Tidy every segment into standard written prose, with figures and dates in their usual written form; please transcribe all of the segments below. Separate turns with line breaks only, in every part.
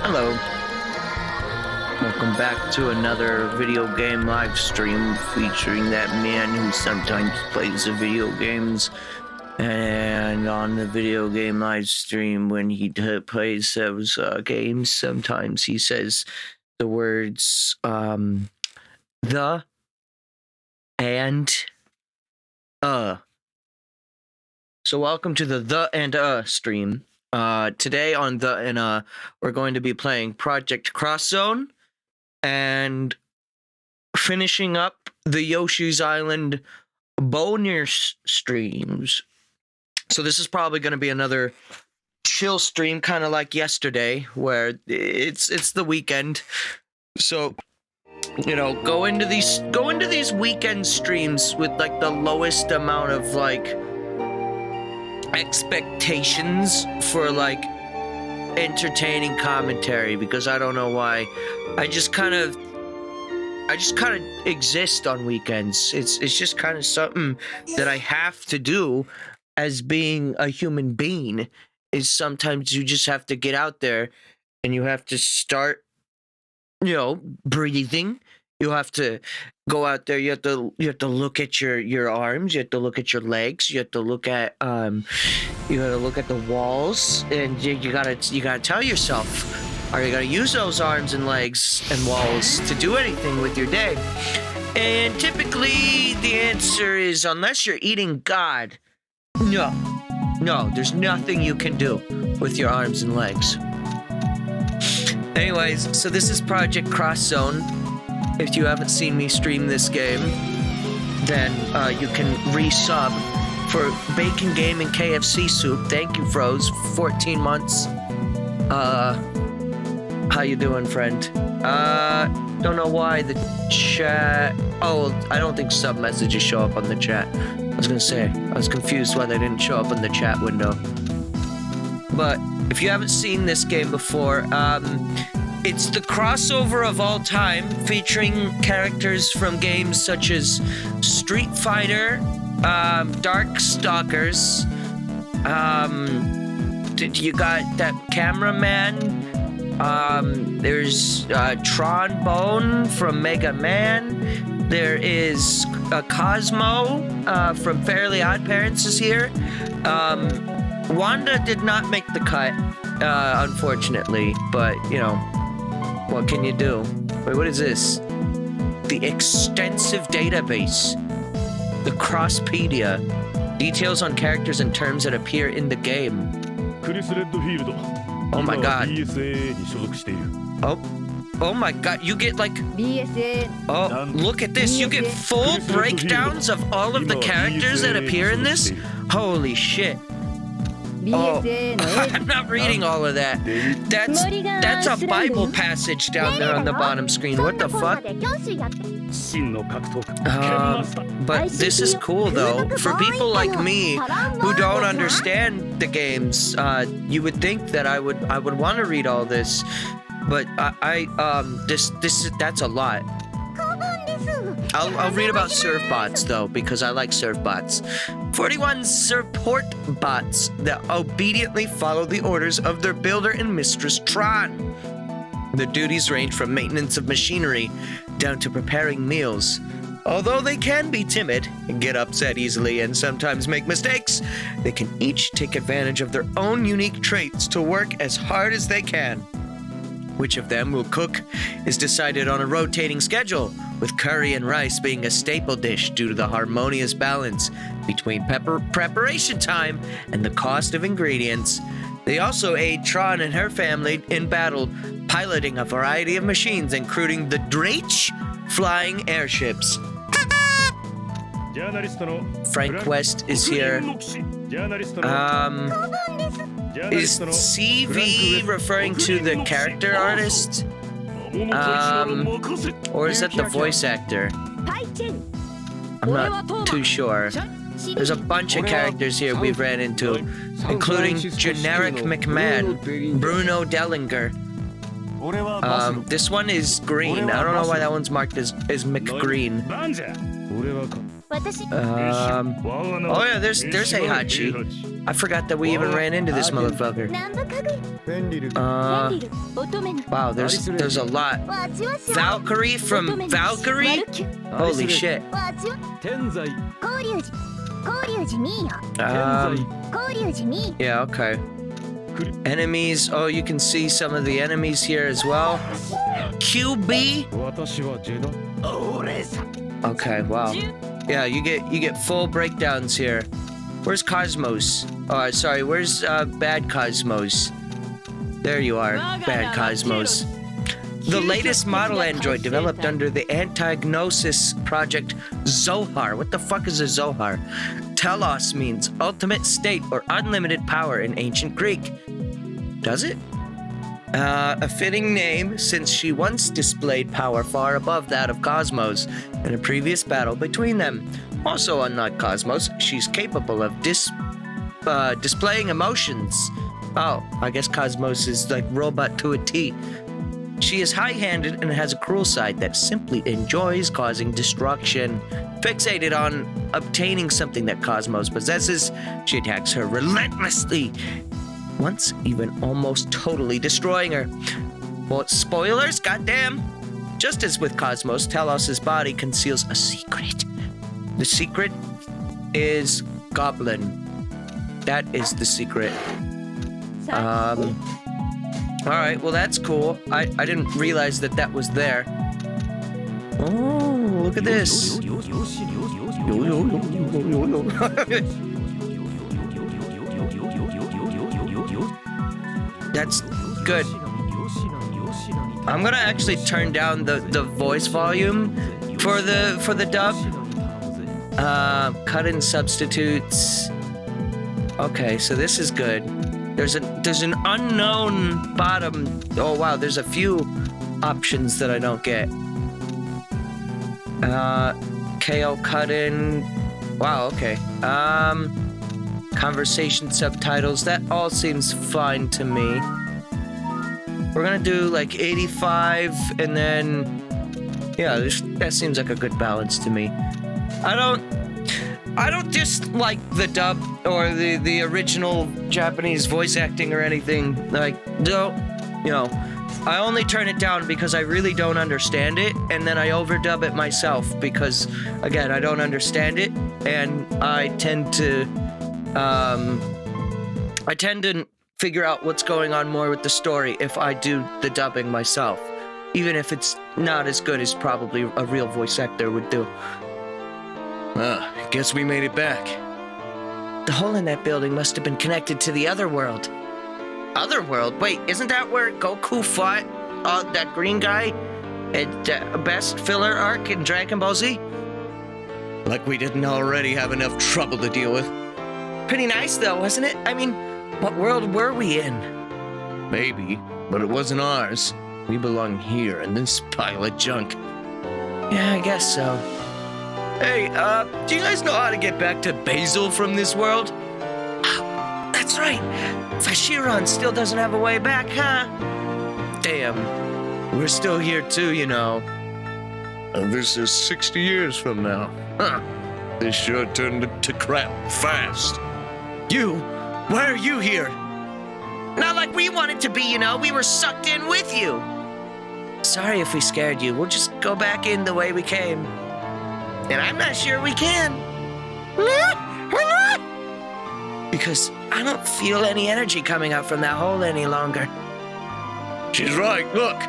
Hello. Welcome back to another video game live stream featuring that man who sometimes plays the video games. And on the video game live stream, when he plays those games, sometimes he says the words the and So welcome to the and stream. Today on the and we're going to be playing Project Cross Zone and finishing up the Yoshi's Island bonus streams. So this is probably going to be another chill stream, kind of like yesterday, where it's the weekend. So, you know, go into these weekend streams with like the lowest amount of like expectations for like entertaining commentary, because I don't know why. I just kind of exist on weekends. It's just kind of something that I have to do as being a human being. Is sometimes you just have to get out there and you have to start, breathing. You have to go out there. You have to look at your arms. You have to look at your legs. You have to look at the walls, and you gotta tell yourself, are you gonna use those arms and legs and walls to do anything with your day? And typically the answer is, unless you're eating God, no, there's nothing you can do with your arms and legs. Anyways, so this is Project Cross Zone. If you haven't seen me stream this game, then you can resub for Bacon Game and KFC Soup. Thank you, Froze. 14 months. How you doing, friend? Don't know why the chat... Oh, I don't think sub messages show up on the chat. I was gonna say, I was confused why they didn't show up in the chat window. But if you haven't seen this game before, it's the crossover of all time, featuring characters from games such as Street Fighter, Darkstalkers, you got that cameraman, there's Tron Bone from Mega Man, there is Cosmo from Fairly Odd Parents is here. Wanda did not make the cut, unfortunately, but, what can you do? Wait, what is this? The extensive database. The Crosspedia. Details on characters and terms that appear in the game. Oh my god. Oh my god, you get like... Oh, look at this. You get full breakdowns of all of the characters that appear in this? Holy shit. Oh, I'm not reading all of that. That's a Bible passage down there on the bottom screen. What the fuck? But this is cool though. For people like me who don't understand the games, you would think that I would want to read all this, but that's a lot. I'll read about surf bots though, because I like surf bots. 41 support bots that obediently follow the orders of their builder and mistress Tron. The duties range from maintenance of machinery down to preparing meals. Although they can be timid and get upset easily and sometimes make mistakes, they can each take advantage of their own unique traits to work as hard as they can. Which of them will cook is decided on a rotating schedule, with curry and rice being a staple dish due to the harmonious balance between preparation time and the cost of ingredients. They also aid Tron and her family in battle, piloting a variety of machines, including the Drake flying airships. Frank West is here. Is CV referring to the character artist? Or is that the voice actor? I'm not too sure. There's a bunch of characters here we've ran into, including Generic McMahon, Bruno Dellinger, This one is green. I don't know why that one's marked as McGreen. Oh yeah, there's Heihachi. I forgot that we even ran into this motherfucker. Wow, there's a lot. Valkyrie from Valkyrie? Holy shit. Yeah, okay. Enemies. Oh, you can see some of the enemies here as well. QB? Okay, wow. Yeah, you get full breakdowns here. Where's Cosmos? Oh, sorry, where's Bad Cosmos? There you are, Bad Cosmos. The latest model android developed under the Anti-Gnosis project Zohar. What the fuck is a Zohar? Telos means ultimate state or unlimited power in ancient Greek. Does it? A fitting name since she once displayed power far above that of Cosmos in a previous battle between them. Also, unlike Cosmos, she's capable of displaying emotions. Oh, I guess Cosmos is like robot to a T. She is high-handed and has a cruel side that simply enjoys causing destruction. Fixated on obtaining something that Cosmos possesses, she attacks her relentlessly, once even almost totally destroying her. Well, spoilers, goddamn! Just as with Cosmos, Telos' body conceals a secret. The secret is Goblin. That is the secret. Alright, well that's cool. I didn't realize that was there. Oh, look at this. That's good. I'm gonna actually turn down the voice volume for the dub. Cut in substitutes. Okay, so this is good. There's an unknown bottom. Oh wow, there's a few options that I don't get. KO cut in. Wow, okay. Conversation subtitles. That all seems fine to me. We're gonna do like 85 and then yeah, that seems like a good balance to me. I don't dislike the dub or the original Japanese voice acting or anything. Like, don't, you know, I only turn it down because I really don't understand it, and then I overdub it myself because, again, I don't understand it, and I tend to figure out what's going on more with the story if I do the dubbing myself, even if it's not as good as probably a real voice actor would do. Guess we made it back. The hole in that building must have been connected to the other world. Other world? Wait, isn't that where Goku fought that green guy at best filler arc in Dragon Ball Z? Like we didn't already have enough trouble to deal with. Pretty nice though, wasn't it? I mean, what world were we in? Maybe, but it wasn't ours. We belong here in this pile of junk. Yeah, I guess so. Hey, do you guys know how to get back to Basil from this world? Oh, that's right. Fashiron still doesn't have a way back, huh? Damn. We're still here too, you know. This is 60 years from now. Huh. This sure turned to crap fast. You? Why are you here? Not like we wanted to be, you know. We were sucked in with you. Sorry if we scared you. We'll just go back in the way we came. And I'm not sure we can. Because I don't feel any energy coming out from that hole any longer. She's right, look.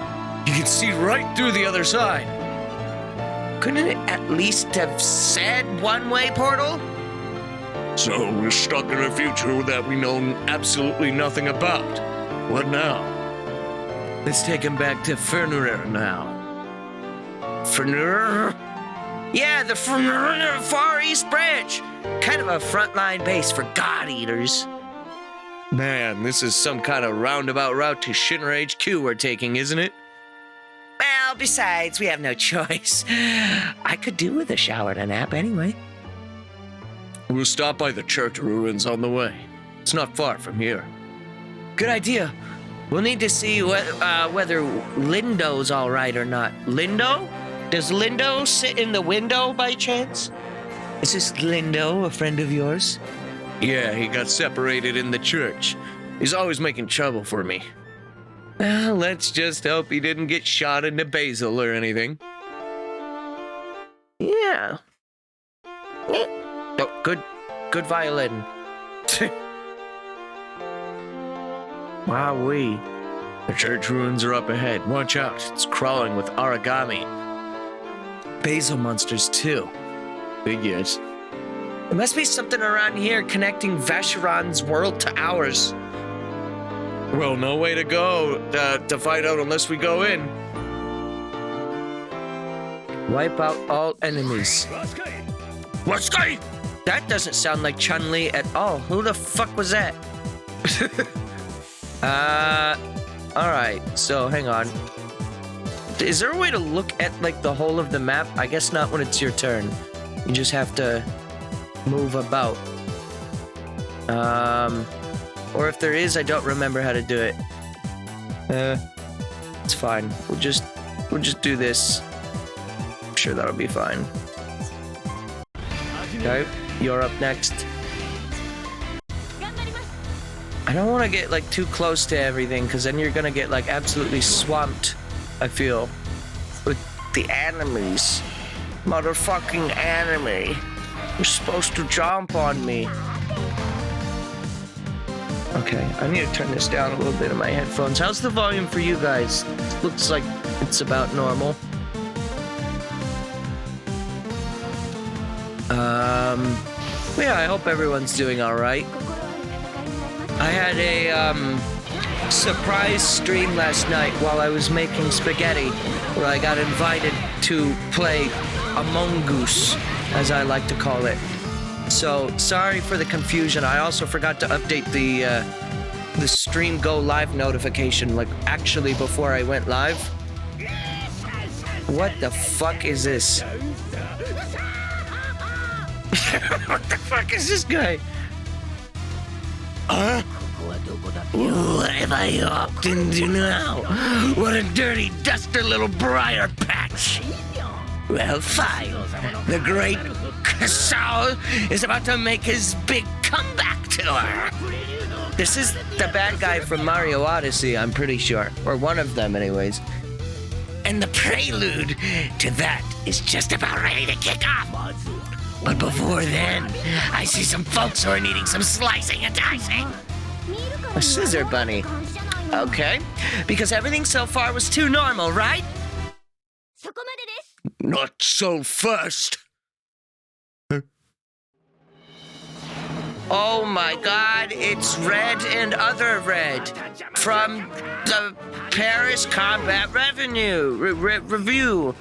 You can see right through the other side. Couldn't it at least have said one-way portal? So we're stuck in a future that we know absolutely nothing about. What now? Let's take him back to Fernur now. Fernur? Yeah, the Far East Branch. Kind of a frontline base for God Eaters. Man, this is some kind of roundabout route to Shinra HQ we're taking, isn't it? Well, besides, we have no choice. I could do with a shower and a nap anyway. We'll stop by the church ruins on the way. It's not far from here. Good idea. We'll need to see whether Lindo's all right or not. Lindo? Does Lindo sit in the window by chance? Is this Lindo a friend of yours? Yeah, he got separated in the church. He's always making trouble for me. Well, let's just hope he didn't get shot in the basil or anything. Yeah. Oh, good violin. Wowee. The church ruins are up ahead. Watch out, it's crawling with origami. Basil monsters, too. Figures. There must be something around here connecting Vacheron's world to ours. Well, no way to go to find out unless we go in. Wipe out all enemies. What's going? That doesn't sound like Chun-Li at all. Who the fuck was that? Alright, so hang on. Is there a way to look at, like, the whole of the map? I guess not when it's your turn. You just have to move about. Or if there is, I don't remember how to do it. It's fine. We'll just do this. I'm sure that'll be fine. Okay, you're up next. I don't want to get, like, too close to everything, because then you're gonna get, like, absolutely swamped, I feel, with the enemies. Motherfucking enemy. You're supposed to jump on me. Okay, I need to turn this down a little bit in my headphones. How's the volume for you guys? It looks like it's about normal. Yeah, I hope everyone's doing all right. I had a surprise stream last night while I was making spaghetti, where I got invited to play Among Us, as I like to call it. So sorry for the confusion. I also forgot to update the stream go live notification, like actually before I went live. What the fuck is this? What the fuck is this guy? Huh? What have I opted into now? What a dirty duster little briar patch. Well, fine. The great Kasao is about to make his big comeback tour. This is the bad guy from Mario Odyssey, I'm pretty sure. Or one of them, anyways. And the prelude to that is just about ready to kick off. But before then, I see some folks who are needing some slicing and dicing. A scissor bunny. Okay. Because everything so far was too normal, right? Not so fast. Oh my god, it's Red and Other Red from the Paris Combat Review.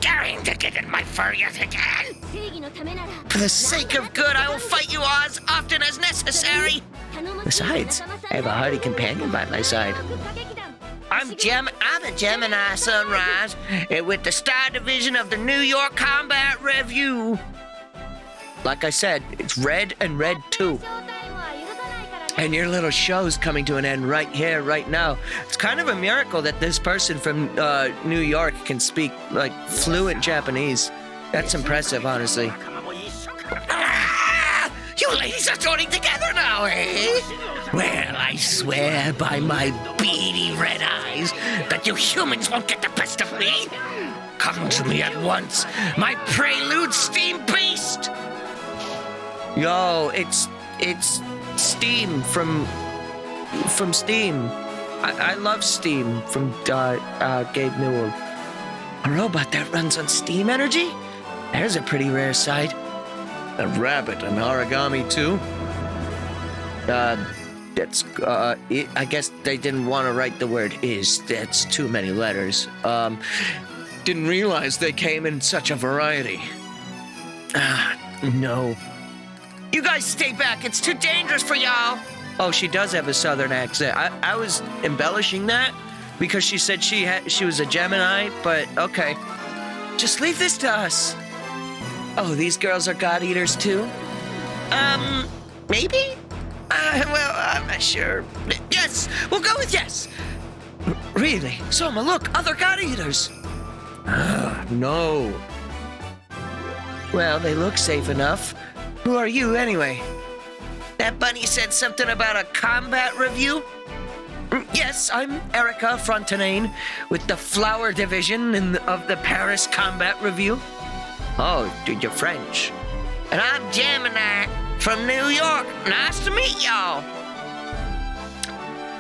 Daring to get in my fur yet again? For the sake of good, I will fight you as often as necessary. Besides, I have a hardy companion by my side. I'm a Gemini Sunrise, and with the Star Division of the New York Combat Review. Like I said, it's Red and Red 2. And your little show's coming to an end right here, right now. It's kind of a miracle that this person from New York can speak, like, fluent Japanese. That's impressive, honestly. Ah! You ladies are joining together now, eh? Well, I swear by my beady red eyes that you humans won't get the best of me. Come to me at once, my prelude steam beast! Yo, it's Steam from Steam. I love Steam from Gabe Newell. A robot that runs on steam energy? There's a pretty rare sight. A rabbit and origami too? That's I guess they didn't want to write the word is. That's too many letters. Didn't realize they came in such a variety. No. You guys stay back. It's too dangerous for y'all. Oh, she does have a southern accent. I was embellishing that because she said she was a Gemini, but okay. Just leave this to us. Oh, these girls are god eaters too? Maybe? Well, I'm not sure. Yes, we'll go with yes. Really? Soma, look, other god eaters. No. Well, they look safe enough. Who are you, anyway? That bunny said something about a combat review? Yes, I'm Erica Frontenane with the Flower Division of the Paris Combat Review. Oh, dude, you're French. And I'm Gemini from New York. Nice to meet y'all.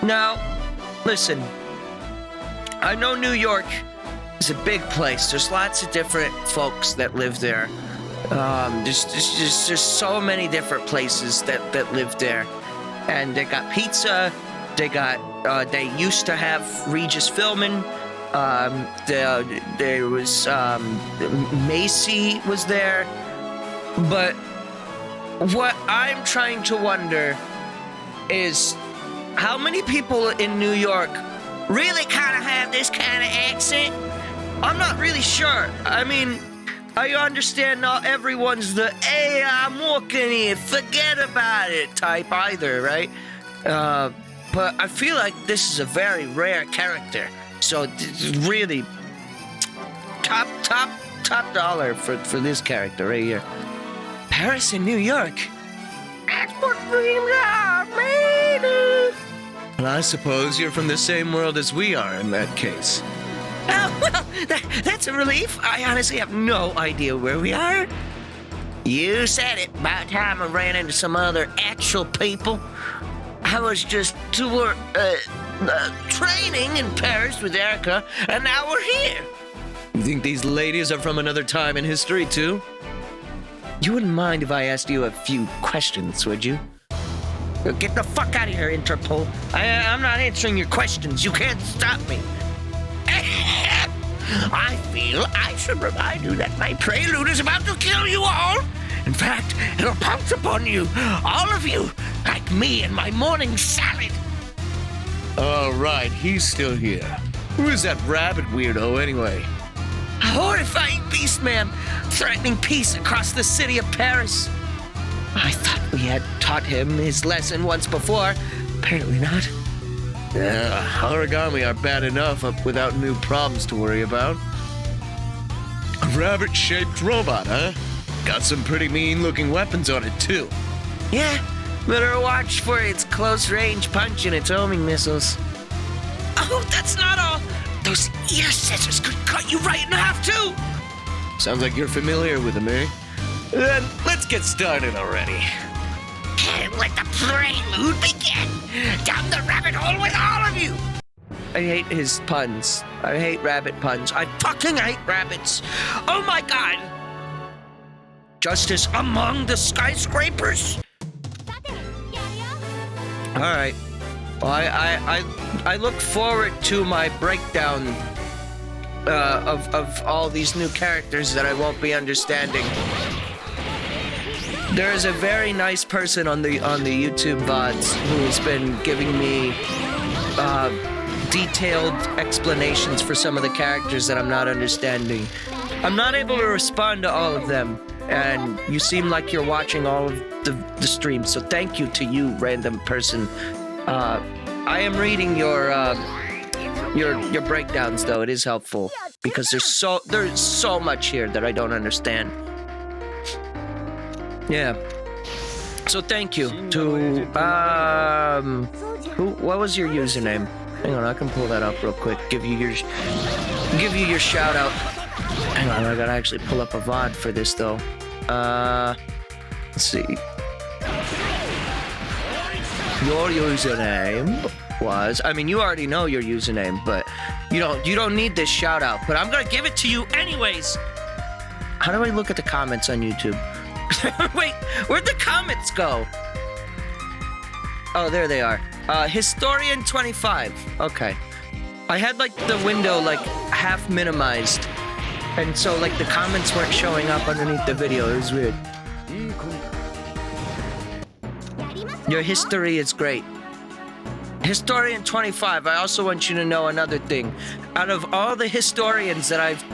Now, listen. I know New York is a big place. There's lots of different folks that live there. There's so many different places that live there. And they got pizza. They used to have Regis Philbin. There was Macy was there. But what I'm trying to wonder is how many people in New York really kind of have this kind of accent? I'm not really sure. I mean, I understand not everyone's the, hey, I'm walking here, forget about it type either, right? But I feel like this is a very rare character. So really, top dollar for this character right here. Paris and New York. That's what dreams are made of. Well, I suppose you're from the same world as we are in that case. Oh, well, that's a relief. I honestly have no idea where we are. You said it. By the time I ran into some other actual people, I was just training in Paris with Erica, and now we're here. You think these ladies are from another time in history, too? You wouldn't mind if I asked you a few questions, would you? Get the fuck out of here, Interpol. I'm not answering your questions. You can't stop me. I feel I should remind you that my prelude is about to kill you all. In fact, it'll pounce upon you, all of you, like me and my morning salad. All right, he's still here. Who is that rabbit weirdo, anyway? A horrifying beast man, threatening peace across the city of Paris. I thought we had taught him his lesson once before. Apparently not. Origami are bad enough without new problems to worry about. A rabbit-shaped robot, huh? Got some pretty mean-looking weapons on it, too. Yeah, better watch for its close-range punch and its homing missiles. Oh, that's not all. Those ear scissors could cut you right in half, too. Sounds like you're familiar with them, eh? Then let's get started already. Let the prelude begin! Down the rabbit hole with all of you! I hate his puns. I hate rabbit puns. I fucking hate rabbits. Oh my god! Justice among the skyscrapers? Alright. Well, I look forward to my breakdown of all these new characters that I won't be understanding. There is a very nice person on the YouTube VODs who's been giving me detailed explanations for some of the characters that I'm not understanding. I'm not able to respond to all of them, and you seem like you're watching all of the streams, so thank you to you, random person. I am reading your breakdowns, though. It is helpful because there's so much here that I don't understand. Yeah. So thank you to what was your username? Hang on, I can pull that up real quick. Give you your shout out. Hang on, I gotta actually pull up a VOD for this though. Let's see. Your username was, I mean, you already know your username, but you don't need this shout out, but I'm gonna give it to you anyways. How do I look at the comments on YouTube? Wait, where'd the comments go? Oh, there they are. Historian 25. Okay. I had like the window like half minimized, and so like the comments weren't showing up underneath the video. It was weird. Your history is great. Historian 25, I also want you to know another thing. Out of all the historians that I've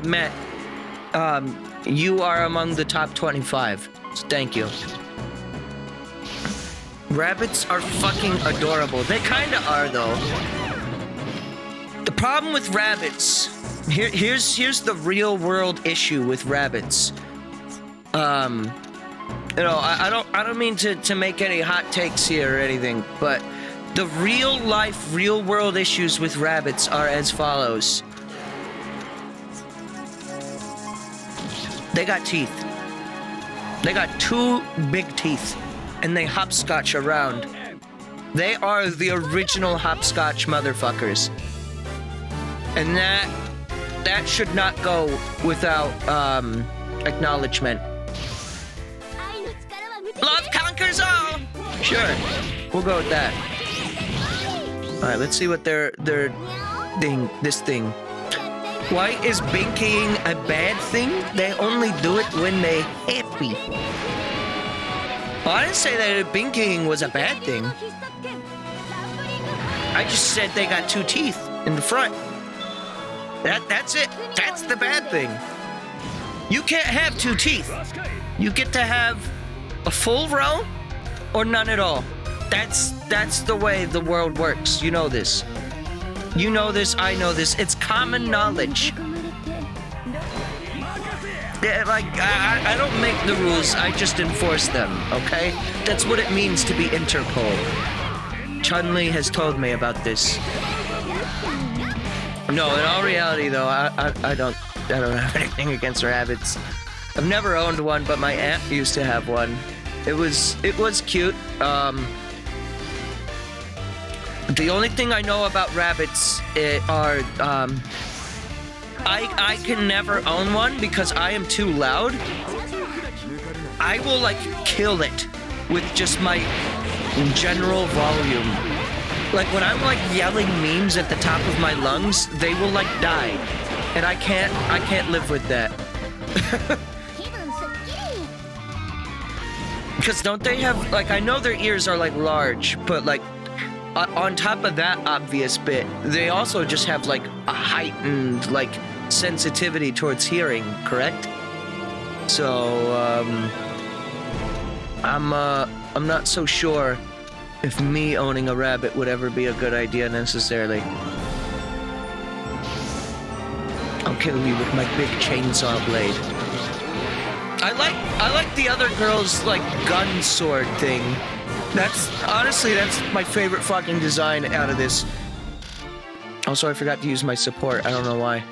met, you are among the top 25. So thank you. Rabbits are fucking adorable. They kinda are, though. The problem with rabbits... Here's the real world issue with rabbits. You know, I don't mean to make any hot takes here or anything, but the real life, real world issues with rabbits are as follows. They got teeth. They got 2 big teeth, and they hopscotch around. They are the original hopscotch motherfuckers. And that should not go without acknowledgement. Love conquers all. Sure, we'll go with that. All right, let's see what their this thing. Why is binkying a bad thing? They only do it when they happy. Well, I didn't say that binkying was a bad thing. I just said they got 2 teeth in the front. That's it. That's the bad thing. You can't have 2 teeth. You get to have a full row or none at all. That's the way the world works. You know this. You know this, I know this. It's common knowledge. Yeah, like, I don't make the rules, I just enforce them, okay? That's what it means to be Interpol. Chun-Li has told me about this. No, in all reality, though, I don't have anything against rabbits. I've never owned one, but my aunt used to have one. It was cute. The only thing I know about rabbits are I can never own one because I am too loud. I will like kill it with just my general volume. Like when I'm like yelling memes at the top of my lungs, they will like die. And I can't live with that. Because don't they have, like, I know their ears are like large, but like on top of that obvious bit, they also just have like a heightened like sensitivity towards hearing, correct? So I'm not so sure if me owning a rabbit would ever be a good idea necessarily. I'll kill you with my big chainsaw blade. I like the other girl's like gun sword thing. That's my favorite fucking design out of this. Also, I forgot to use my support. I don't know why.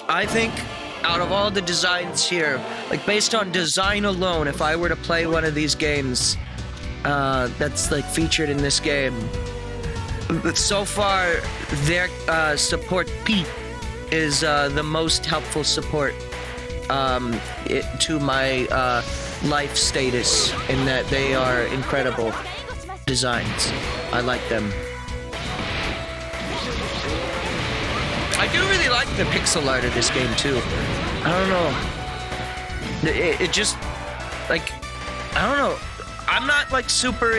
I think out of all the designs here, like based on design alone, if I were to play one of these games that's like featured in this game, so far their support P is the most helpful support to my life status, in that they are incredible designs. I like them. I do really like the pixel art of this game too. I don't know. It just like, I don't know. I'm not like super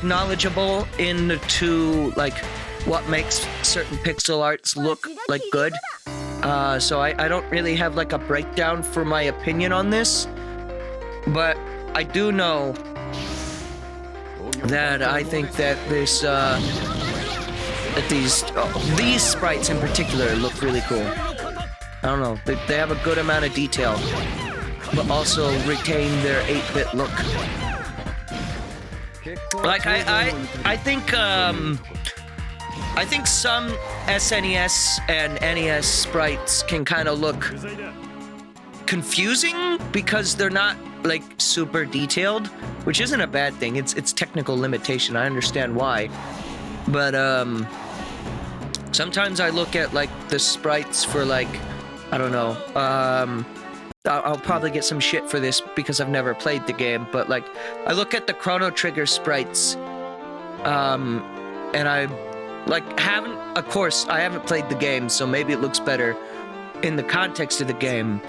knowledgeable into like what makes certain pixel arts look like good. So I don't really have like a breakdown for my opinion on this. But I do know that I think that this that these sprites in particular look really cool. I don't know, they have a good amount of detail, but also retain their 8-bit look. Like I think some SNES and NES sprites can kind of look confusing because they're not like super detailed, which isn't a bad thing. It's technical limitation. I understand why, but sometimes I look at like the sprites for like, I don't know. I'll probably get some shit for this because I've never played the game, but like I look at the Chrono Trigger sprites, and I like haven't. Of course, I haven't played the game, so maybe it looks better in the context of the game.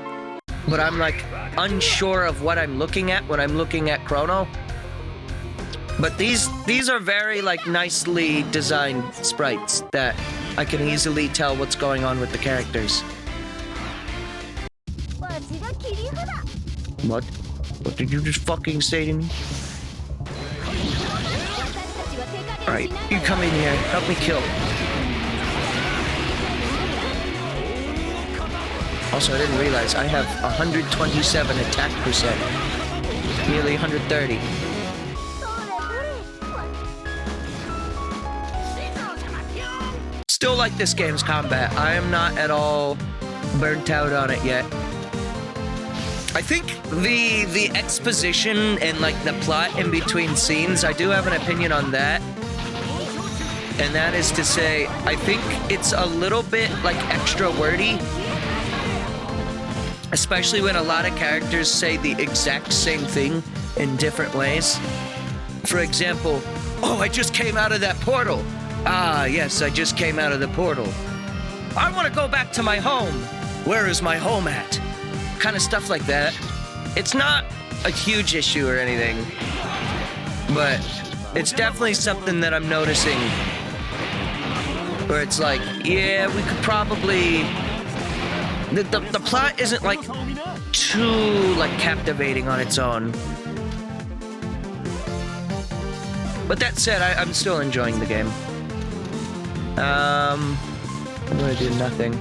But I'm like unsure of what I'm looking at when I'm looking at Chrono. But these are very like nicely designed sprites that I can easily tell what's going on with the characters. What? What did you just fucking say to me? Alright, you come in here. Help me kill. Also, I didn't realize I have 127 attack percent. Nearly 130. Still like this game's combat. I am not at all burnt out on it yet. I think the exposition and like the plot in between scenes, I do have an opinion on that. And that is to say, I think it's a little bit like extra wordy. Especially when a lot of characters say the exact same thing in different ways. For example, oh, I just came out of that portal. Ah, yes, I just came out of the portal. I want to go back to my home. Where is my home at? Kind of stuff like that. It's not a huge issue or anything, but it's definitely something that I'm noticing where it's like, yeah, we could probably... The plot isn't like too like captivating on its own. But that said, I'm still enjoying the game. I'm gonna do nothing.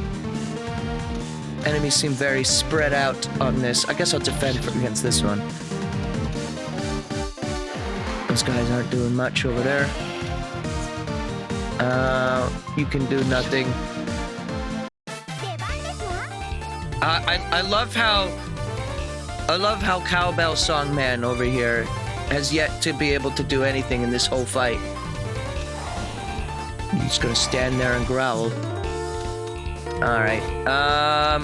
Enemies seem very spread out on this. I guess I'll defend against this one. Those guys aren't doing much over there. You can do nothing. I love how Cowbell Songman over here has yet to be able to do anything in this whole fight. He's gonna stand there and growl. Alright, I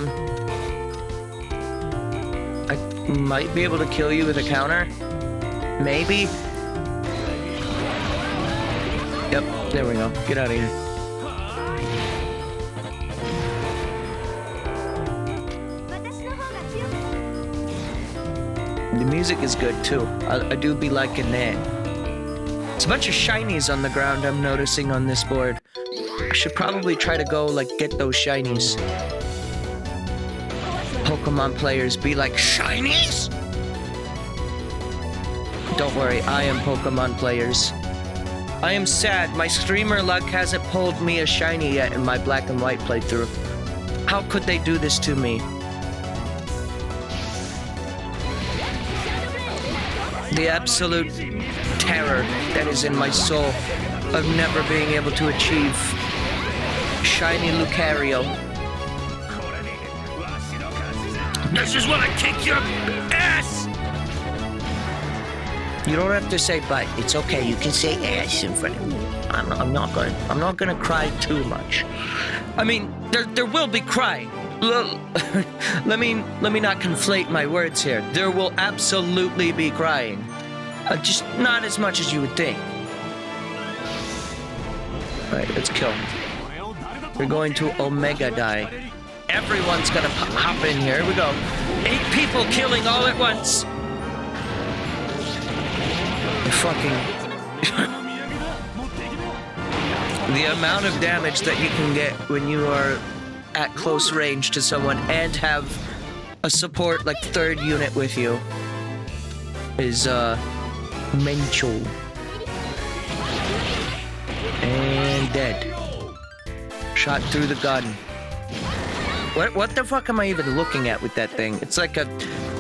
might be able to kill you with a counter. Maybe. Yep, there we go. Get out of here. The music is good too. I do be liking that. It's a bunch of shinies on the ground I'm noticing on this board. I should probably try to go like get those shinies. Pokemon players be like, shinies? Don't worry, I am Pokemon players. I am sad, my streamer luck hasn't pulled me a shiny yet in my black and white playthrough. How could they do this to me? The absolute terror that is in my soul of never being able to achieve shiny Lucario. This is when I kick your ass! You don't have to say but. It's okay. You can say ass in front of me. I'm not gonna cry too much. I mean, there will be crying. Let me not conflate my words here. There will absolutely be crying. Just not as much as you would think. Alright, let's kill him. We're going to Omega Die. Everyone's gonna hop in here. Here we go. 8 people killing all at once. Fucking... The amount of damage that you can get when you are at close range to someone and have a support like 3rd unit with you is mental. And dead. Shot through the gun. What the fuck am I even looking at with that thing? It's like a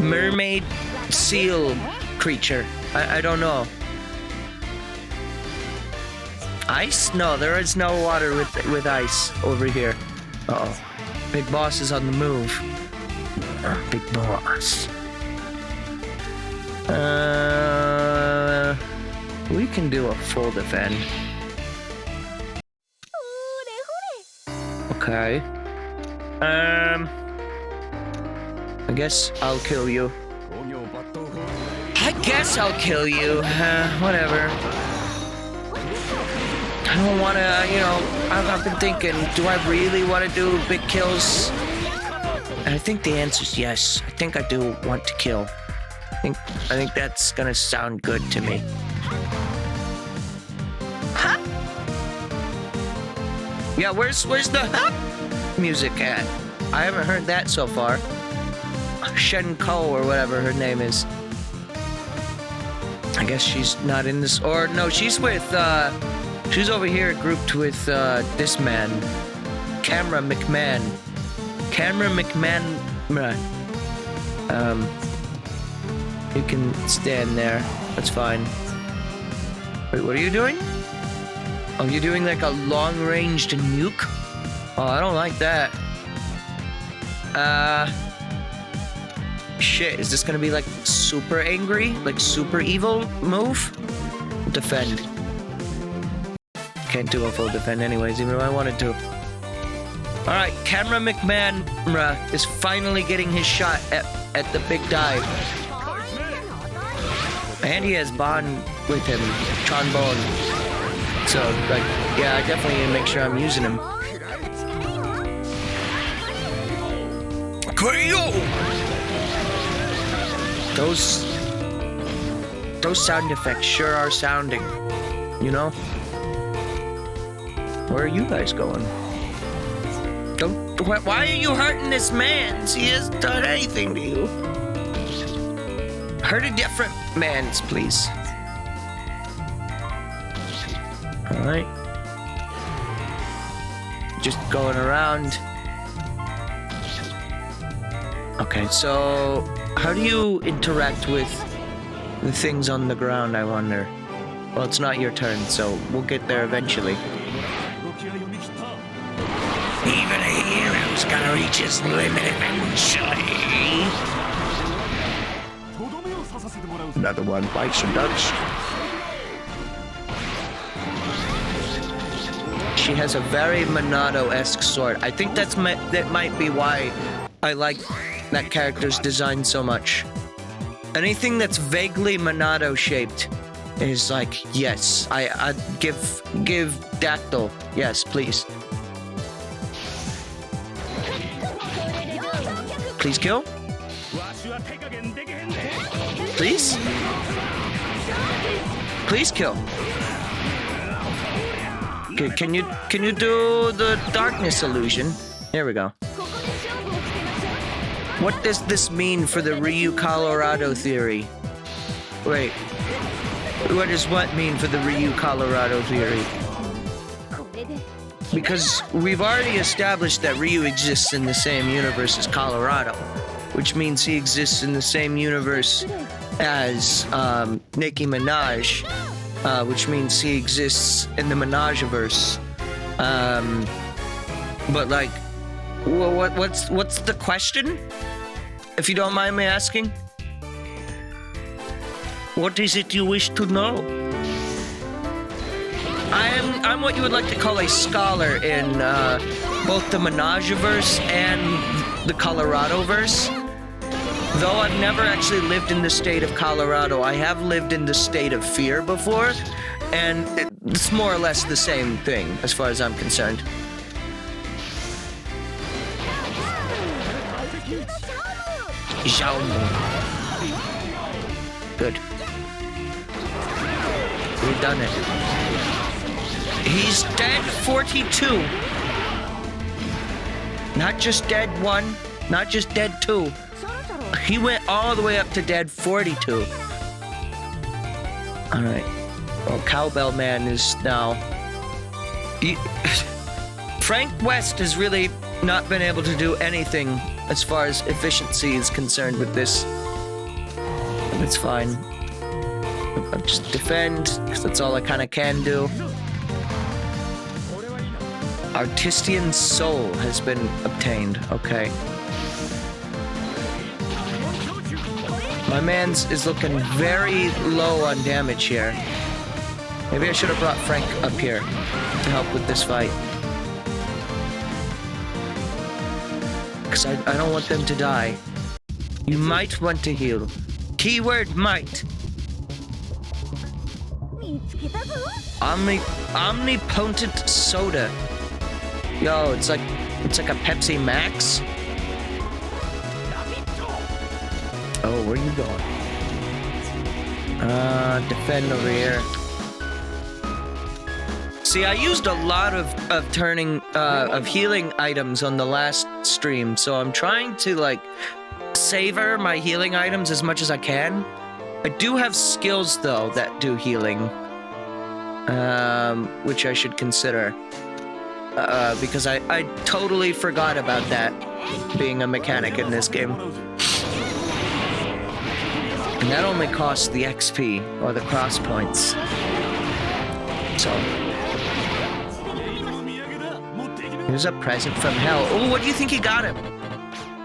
mermaid seal creature. I don't know. Ice? No, there is no water with ice over here. Uh-oh. Big boss is on the move. Big boss. We can do a full defend. Okay. I guess I'll kill you. I guess I'll kill you. Whatever. I don't want to, you know, I've been thinking, do I really want to do big kills? And I think the answer is yes. I think I do want to kill. I think that's gonna sound good to me. Huh? Yeah, where's the huh music at? I haven't heard that so far. Shenko or whatever her name is. I guess she's not in this, or no, she's with, she's over here grouped with, this man. Camera McMahon. Camera McMahon. You can stand there. That's fine. Wait, what are you doing? Oh, you're doing like a long-ranged nuke? Oh, I don't like that. Shit, is this gonna be like super angry? Like super evil move? Defend. Can't do a full defend anyways, even if I wanted to. Alright, Camera McMahon is finally getting his shot at the big dive. And he has Bond with him, trombone. So, like, yeah, I definitely need to make sure I'm using him. Those sound effects sure are sounding, you know? Where are you guys going? Why are you hurting this man? He hasn't done anything to you. Hurt a different man's, please. Alright. Just going around. Okay, so how do you interact with the things on the ground, I wonder? Well, it's not your turn, so we'll get there eventually. Even a hero's gonna reach his limit eventually. Another one bites and ducks. She has a very Monado-esque sword. I think that might be why I like that character's design so much. Anything that's vaguely Monado shaped is like, yes, I give Dactyl. Yes, please. Please kill. Please? Please kill. Okay, can you do the darkness illusion? Here we go. What does this mean for the Ryu Colorado theory? Wait. What does what mean for the Ryu Colorado theory? Because we've already established that Ryu exists in the same universe as Colorado, which means he exists in the same universe as Nicki Minaj, which means he exists in the Minaj-averse. But like, what's the question? If you don't mind me asking, what is it you wish to know? I'm what you would like to call a scholar in both the Minaj-averse and the Colorado-verse. Though I've never actually lived in the state of Colorado, I have lived in the state of fear before, and it's more or less the same thing as far as I'm concerned. Good. We've done it. He's dead 42. Not just dead 1, not just dead 2. He went all the way up to dead 42. Alright. Well, Cowbell Man is now... Frank West has really not been able to do anything as far as efficiency is concerned with this. It's fine. I'll just defend, because that's all I kind of can do. Artistian Soul has been obtained. Okay. My man's is looking very low on damage here. Maybe I should have brought Frank up here to help with this fight. Because I don't want them to die. You might want to heal. Keyword might. Omnipotent soda. Yo, it's like a Pepsi Max. Oh, where are you going? Defend over here. See, I used a lot of healing items on the last stream, so I'm trying to like savor my healing items as much as I can. I do have skills, though, that do healing. Which I should consider. Because I totally forgot about that being a mechanic in this game. And that only costs the XP, or the cross points. So... here's a present from hell. Oh, what do you think he got him?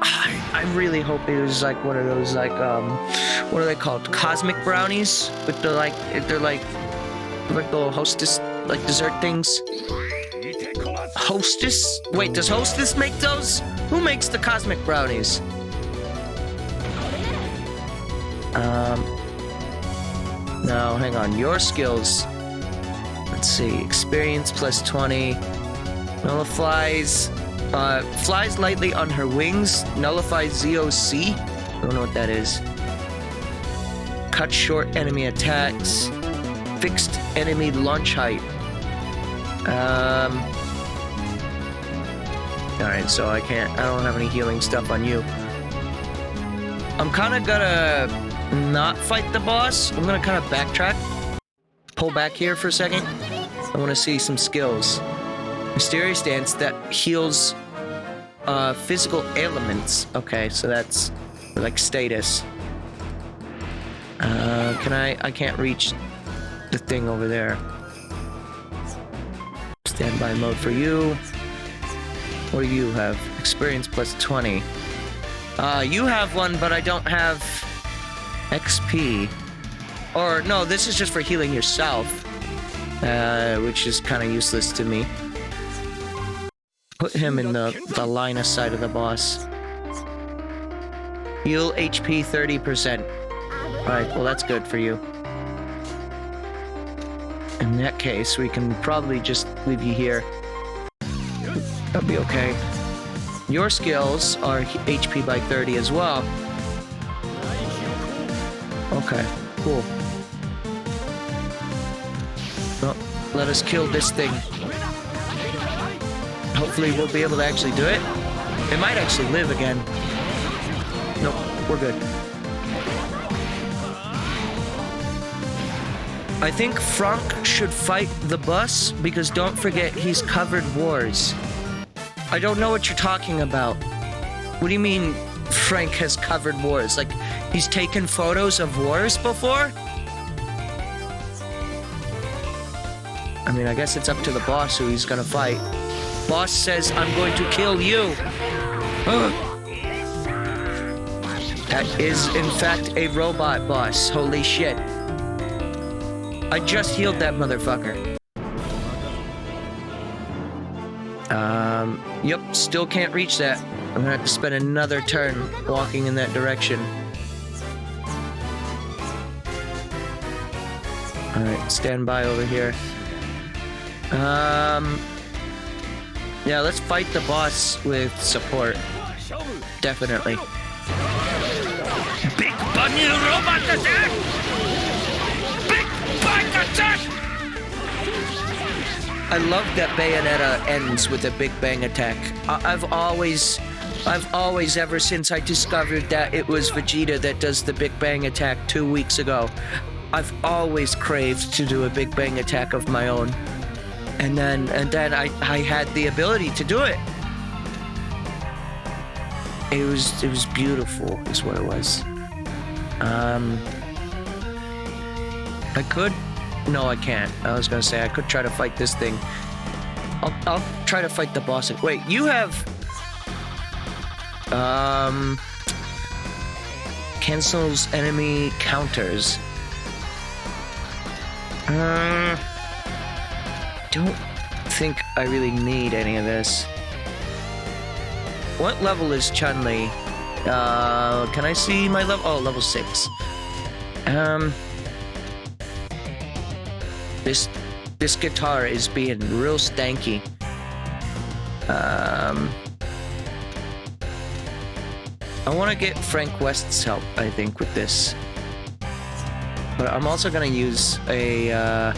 I really hope it was like one of those, like, what are they called? Cosmic brownies? With the, like, they're like little hostess, like, dessert things. Hostess? Wait, does Hostess make those? Who makes the cosmic brownies? No, hang on. Your skills. Let's see. Experience plus 20. Nullifies. Flies lightly on her wings. Nullifies ZOC. I don't know what that is. Cut short enemy attacks. Fixed enemy launch height. Alright, so I don't have any healing stuff on you. I'm kind of gonna not fight the boss. I'm gonna kind of backtrack. Pull back here for a second. I want to see some skills. Mysterious Dance that heals physical ailments. Okay, so that's like status. I can't reach the thing over there. Standby mode for you. What do you have? Experience plus 20. You have one, but I don't have XP. Or, no, this is just for healing yourself. Which is kind of useless to me. Put him in the line of sight of the boss. Heal HP 30%. Alright, well that's good for you. In that case, we can probably just leave you here. That'll be okay. Your skills are HP by 30 as well. Okay, cool. Well, let us kill this thing. Hopefully we'll be able to actually do it. It might actually live again. Nope, we're good. I think Frank should fight the boss, because don't forget he's covered wars. I don't know what you're talking about. What do you mean Frank has covered wars? Like, he's taken photos of wars before? I mean, I guess it's up to the boss who he's gonna fight. Boss says, I'm going to kill you. Ugh. That is, in fact, a robot boss. Holy shit. I just healed that motherfucker. Yep, still can't reach that. I'm gonna have to spend another turn walking in that direction. Alright, stand by over here. Yeah, let's fight the boss with support. Definitely. Big bunny robot attack! Big bike attack! I love that Bayonetta ends with a Big Bang attack. I've always, ever since I discovered that it was Vegeta that does the Big Bang attack 2 weeks ago, I've always craved to do a Big Bang attack of my own. And then I had the ability to do it. It was beautiful, is what it was. I could. No, I can't. I was gonna say I could try to fight this thing. I'll try to fight the boss. Wait, you have cancels enemy counters. Don't think I really need any of this. What level is Chun-Li? Can I see my level? Oh, level 6. This guitar is being real stanky. I want to get Frank West's help, I think, with this. But I'm also gonna use a,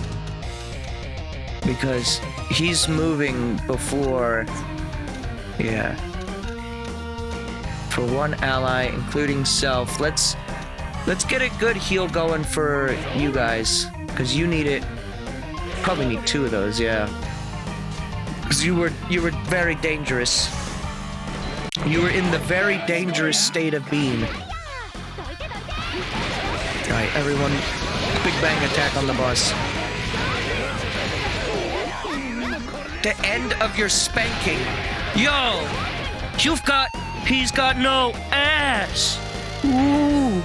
because he's moving before, yeah. For one ally, including self, let's Let's get a good heal going for you guys, because you need it. Probably need 2 of those, yeah. Because you were very dangerous. You were in the very dangerous state of being. Alright, everyone, big bang attack on the boss. The end of your spanking. Yo! He's got no ass! Ooh!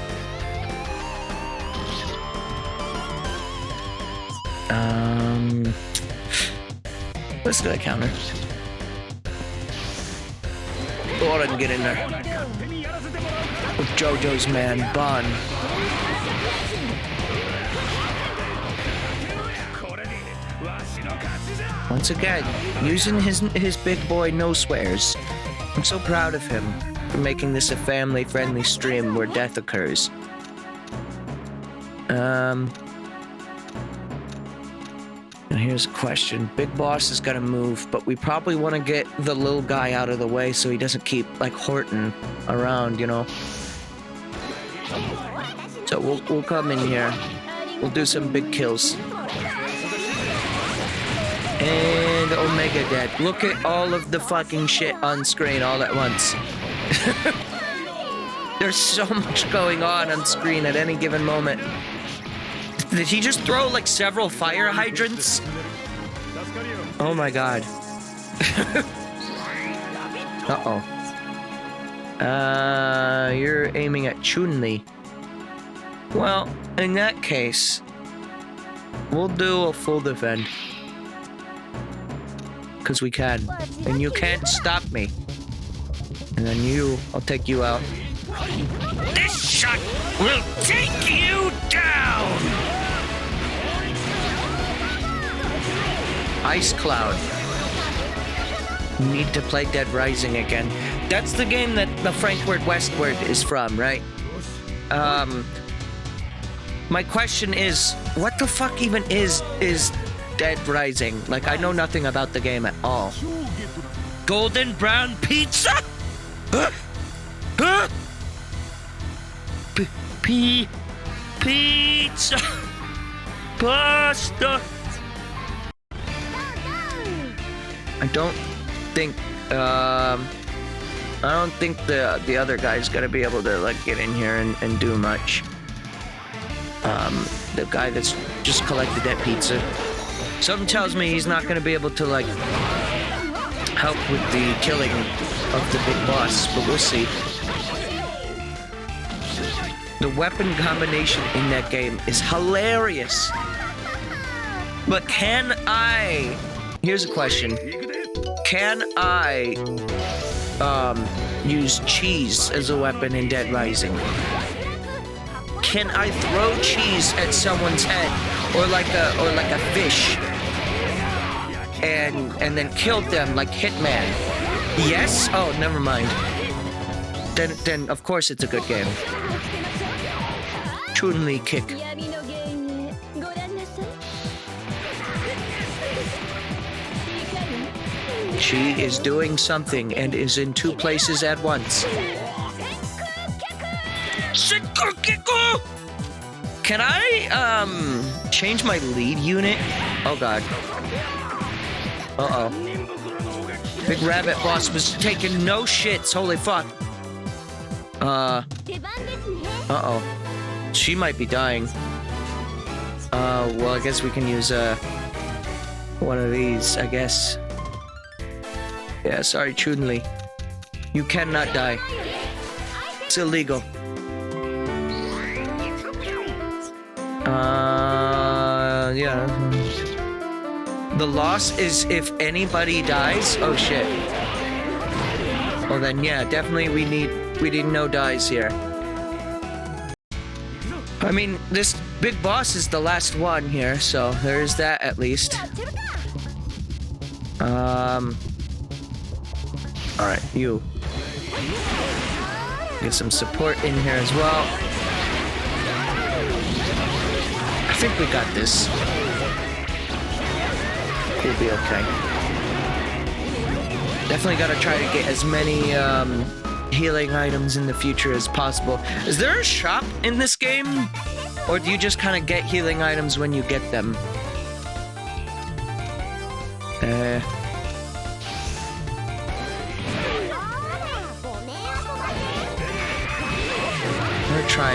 Let's do a counter. Go ahead and get in there. With JoJo's man, Bon. Once again, using his big boy no swears. I'm so proud of him for making this a family-friendly stream where death occurs. Now here's a question. Big Boss is gonna move, but we probably want to get the little guy out of the way so he doesn't keep, like, horting around, you know? So we'll come in here. We'll do some big kills. And Omega dead. Look at all of the fucking shit on screen all at once. There's so much going on screen at any given moment. Did he just throw like several fire hydrants? Oh my god. Uh-oh. You're aiming at Chun-Li. Well, in that case, we'll do a full defend. Because we can. And you can't stop me. And then I'll take you out. This shot will take you down! Ice Cloud. Need to play Dead Rising again. That's the game that the Frankfurt Westward is from, right? My question is, what the fuck even is Dead Rising? Like, I know nothing about the game at all. Golden brown pizza? Pizza! Pasta! I don't think the other guy's gonna be able to, like, get in here and do much. The guy that's just collected that pizza. Something tells me he's not gonna be able to, like, help with the killing of the big boss, but we'll see. The weapon combination in that game is hilarious. But here's a question. Can I use cheese as a weapon in Dead Rising? Can I throw cheese at someone's head or like a fish and then kill them like Hitman? Yes? Oh, never mind. Then of course it's a good game. Chun-Li kick. She is doing something and is in 2 places at once. Can I change my lead unit? Oh god. Uh-oh. Big Rabbit Boss was taking no shits. Holy fuck. Uh-oh. She might be dying. Well, I guess we can use one of these, I guess. Yeah, sorry, Chun-Li. You cannot die. It's illegal. Yeah. The loss is if anybody dies. Oh shit. Well then, yeah, definitely we need no dies here. I mean, this big boss is the last one here, so there is that at least. Alright, you. Get some support in here as well. I think we got this. We'll be okay. Definitely gotta try to get as many healing items in the future as possible. Is there a shop in this game? Or do you just kind of get healing items when you get them? I'm gonna try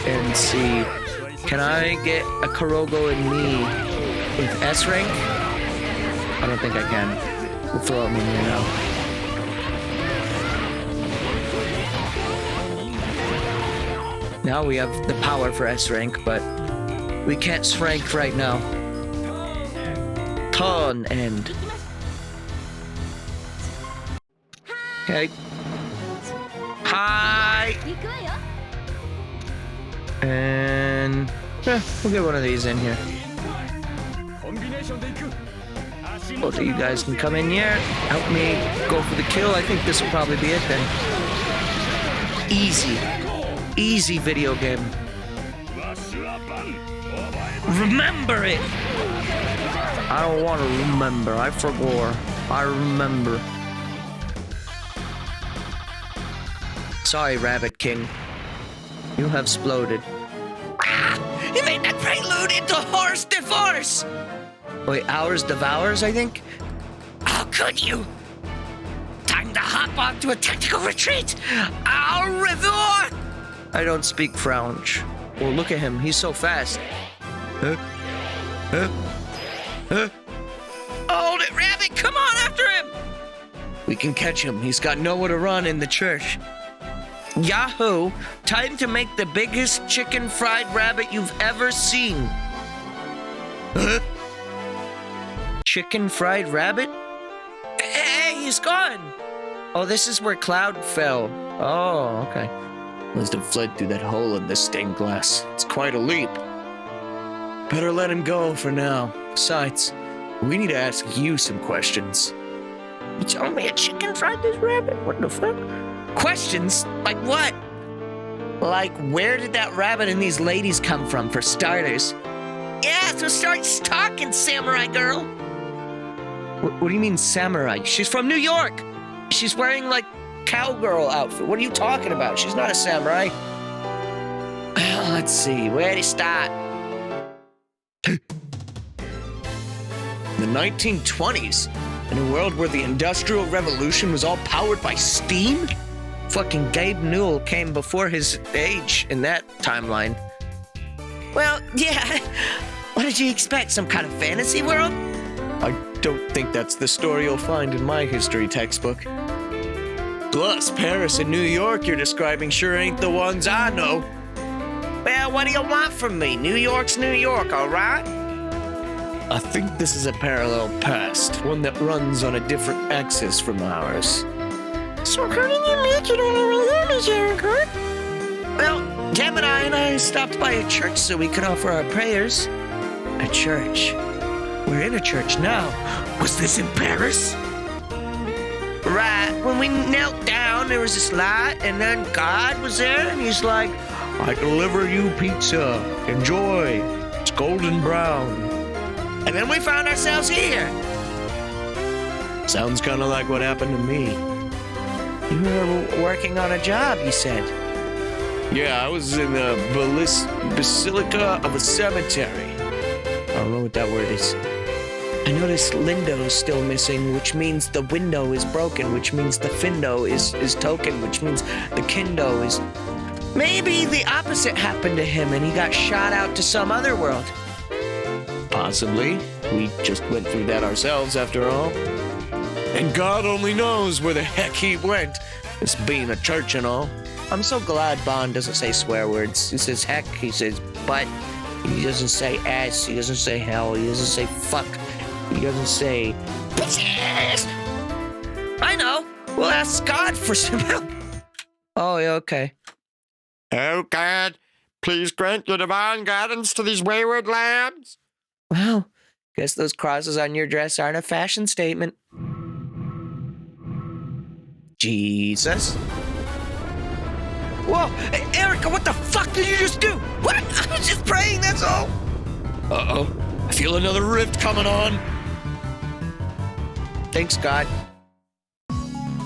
and see. Can I get a Kurogo in me with S rank? I don't think I can. We'll throw him in here now. Now we have the power for S rank, but we can't rank right now. Turn end. Okay. Hi. And we'll get one of these in here. Both of you guys can come in here. Help me go for the kill. I think this will probably be it then. Easy. Easy video game. Remember it! I don't want to remember. I forgot. I remember. Sorry, Rabbit King. You have exploded. Ah! You made that prelude into horse divorce! Wait, ours devours, I think? How could you? Time to hop onto a tactical retreat! Au revoir! I don't speak French. Well, look at him. He's so fast. Hold it, Rabbit! Come on after him! We can catch him. He's got nowhere to run in the church. Yahoo! Time to make the biggest chicken fried rabbit you've ever seen. Chicken fried rabbit? Hey, he's gone! Oh, this is where Cloud fell. Oh, okay. Must have fled through that hole in the stained glass. It's quite a leap. Better let him go for now. Besides, we need to ask you some questions. It's only a chicken fried this rabbit? What the fuck? Questions? Like what? Like, where did that rabbit and these ladies come from, for starters? Yeah, so start talking, samurai girl. What do you mean, samurai? She's from New York. She's wearing, like, cowgirl outfit. What are you talking about? She's not a samurai. Let's see. Where to start? The 1920s? In a world where the Industrial Revolution was all powered by steam? Fucking Gabe Newell came before his age in that timeline. Well, yeah. What did you expect? Some kind of fantasy world? I don't think that's the story you'll find in my history textbook. Plus, Paris and New York you're describing sure ain't the ones I know. Well, what do you want from me? New York's New York, all right? I think this is a parallel past, one that runs on a different axis from ours. So how did you make it all the way here, Miss Erica? Well, Gemini and I stopped by a church so we could offer our prayers. A church? We're in a church now. Was this in Paris? Right, when we knelt down, there was this light, and then God was there, and he's like, I deliver you pizza. Enjoy. It's golden brown. And then we found ourselves here. Sounds kind of like what happened to me. You were working on a job, you said. Yeah, I was in the Basilica of a Cemetery. I don't know what that word is. I noticed Lindo is still missing, which means the window is broken, which means the Findo is token, which means the Kindo is... Maybe the opposite happened to him and he got shot out to some other world. Possibly. We just went through that ourselves, after all. And God only knows where the heck he went, this being a church and all. I'm so glad Bond doesn't say swear words. He says heck, he says butt, he doesn't say ass, he doesn't say hell, he doesn't say fuck. He doesn't say, bitches! I know. We'll ask God for some help. Oh, yeah, okay. Oh, God. Please grant your divine guidance to these wayward lambs. Well, guess those crosses on your dress aren't a fashion statement. Jesus. Whoa, hey, Erica, what the fuck did you just do? What? I was just praying, that's all. Uh-oh. I feel another rift coming on. Thanks, God.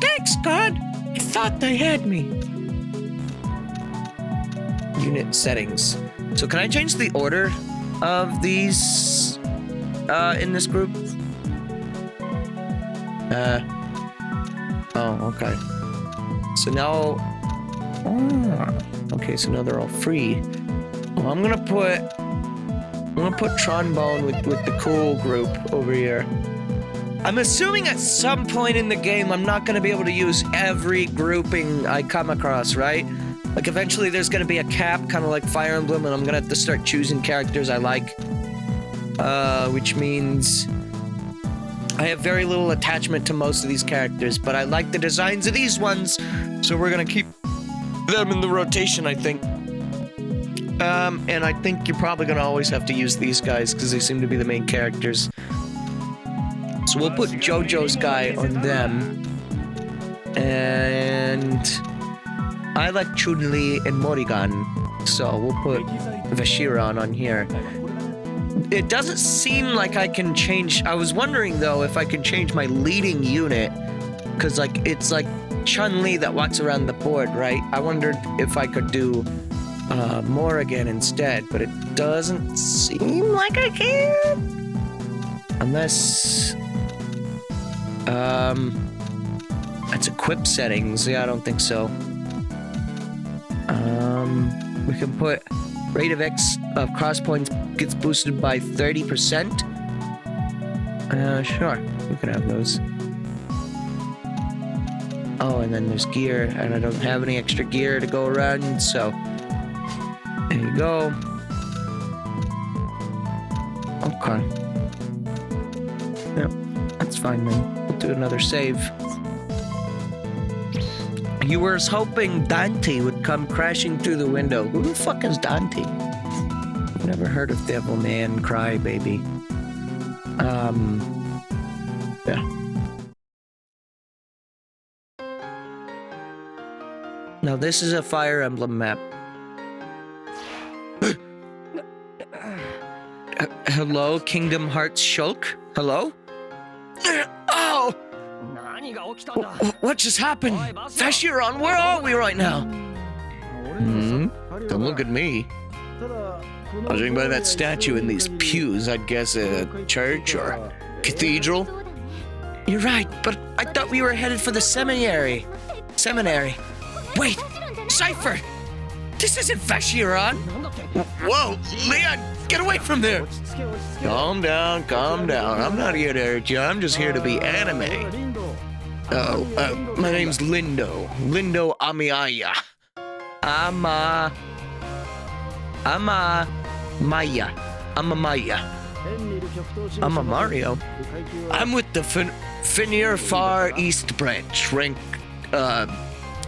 Thanks, God. It thought they had me. Unit settings. So can I change the order of these in this group? Oh, okay. So now, okay, so now they're all free. Well, I'm gonna put Trombone with the cool group over here. I'm assuming at some point in the game I'm not gonna be able to use every grouping I come across, right? Like eventually there's gonna be a cap, kind of like Fire Emblem, and I'm gonna have to start choosing characters I like. Which means I have very little attachment to most of these characters, but I like the designs of these ones, so we're gonna keep them in the rotation, I think. And I think you're probably gonna always have to use these guys because they seem to be the main characters. So we'll put JoJo's guy on them. And I like Chun-Li and Morrigan, so we'll put Vachiron on here. It doesn't seem like I can change. I was wondering though if I can change my leading unit, because like it's like Chun-Li that walks around the board, right? I wondered if I could do Morrigan instead, but it doesn't seem like I can. Unless that's equip settings. Yeah, I don't think so. We can put rate of X of cross points gets boosted by 30%. Sure, we can have those. Oh, and then there's gear, and I don't have any extra gear to go around, so there you go. Okay. Yep, that's fine then. We'll do another save. You were hoping Dante would come crashing through the window. Who the fuck is Dante? I've never heard of Devil Man Crybaby. Yeah. Now this is a Fire Emblem map. Hello, Kingdom Hearts Shulk? Hello? Oh! What just happened? Vachiron, where are we right now? Don't look at me. Judging by that statue in these pews, I'd guess a church or cathedral. You're right, but I thought we were headed for the seminary. Wait, Cypher! This isn't Vachiron! Whoa, Leon, get away from there! Calm down, calm down. I'm not here to hurt you, I'm just here to be anime. My name's Lindo. Lindo Amiaya. Maya. I'm a Maya. I'm a Mario. I'm with the Finir Far East Branch. Rank,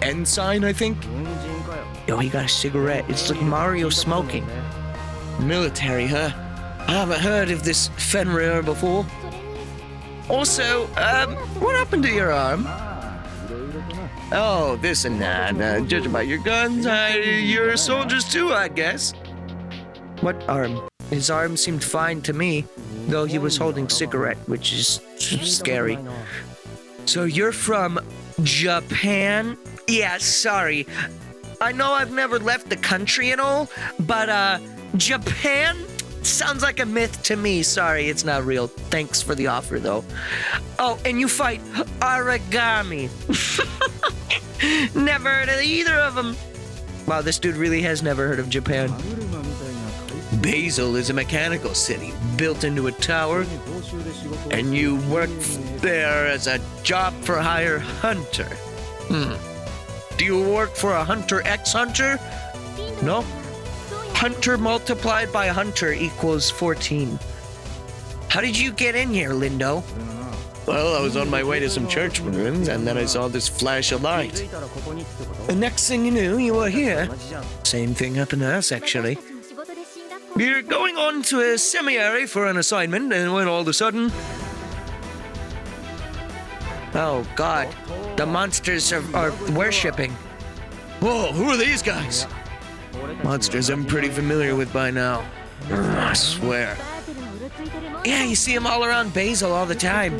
Ensign, I think? Yo, he got a cigarette. It's like Mario smoking. Military, huh? I haven't heard of this Fenrir before. Also, what happened to your arm? Oh, this and that. Judging by your guns, you're soldiers too, I guess. What arm? His arm seemed fine to me, though he was holding a cigarette, which is scary. So you're from Japan? Yeah, sorry. I know I've never left the country and all, but, Japan? Sounds like a myth to me. Sorry, it's not real. Thanks for the offer, though. Oh, and you fight origami. Never heard of either of them. Wow, this dude really has never heard of Japan. Basel is a mechanical city built into a tower, and you work there as a job-for-hire hunter. Do you work for a Hunter X Hunter? No? Hunter multiplied by hunter equals 14. How did you get in here, Lindo? Well, I was on my way to some church ruins, and then I saw this flash of light. The next thing you knew, you were here. Same thing happened to us, actually. We're going on to a seminary for an assignment, and when all of a sudden... Oh, God. The monsters are worshipping. Whoa, who are these guys? Monsters I'm pretty familiar with by now. I swear. Yeah, you see them all around Basel all the time.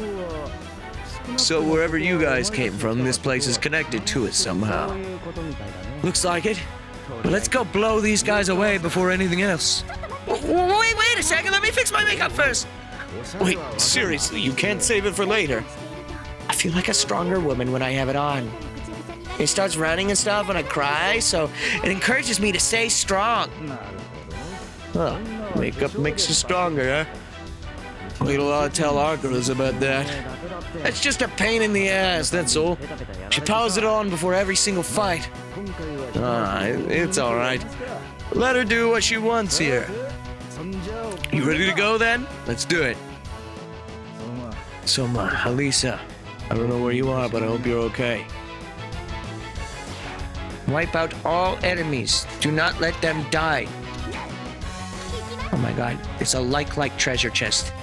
So wherever you guys came from, this place is connected to it somehow. Looks like it. But let's go blow these guys away before anything else. Wait a second, let me fix my makeup first. Wait, seriously, you can't save it for later. I feel like a stronger woman when I have it on. It starts running and stuff when I cry, so it encourages me to stay strong. Huh, makeup makes you stronger, huh? Wait till I tell our girls about that. It's just a pain in the ass, that's all. She powers it on before every single fight. It's alright. Let her do what she wants here. You ready to go then? Let's do it. Soma, Alisa, I don't know where you are, but I hope you're okay. Wipe out all enemies. Do not let them die. Oh my god, it's a like treasure chest.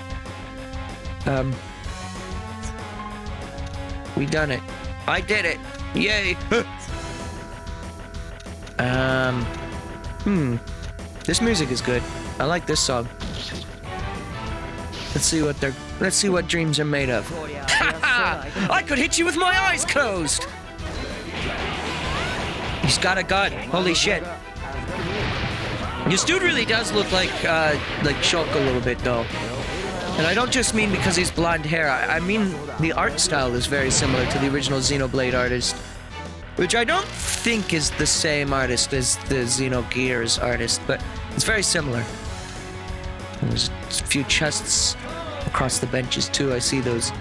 We done it. I did it. Yay. This music is good. I like this song. Let's see what dreams are made of. I could hit you with my eyes closed. He's got a gun. Holy shit. This dude really does look like Shulk a little bit though. And I don't just mean because he's blonde hair. I mean the art style is very similar to the original Xenoblade artist, which I don't think is the same artist as the Xenogears artist, but it's very similar. There's a few chests across the benches too. I see those.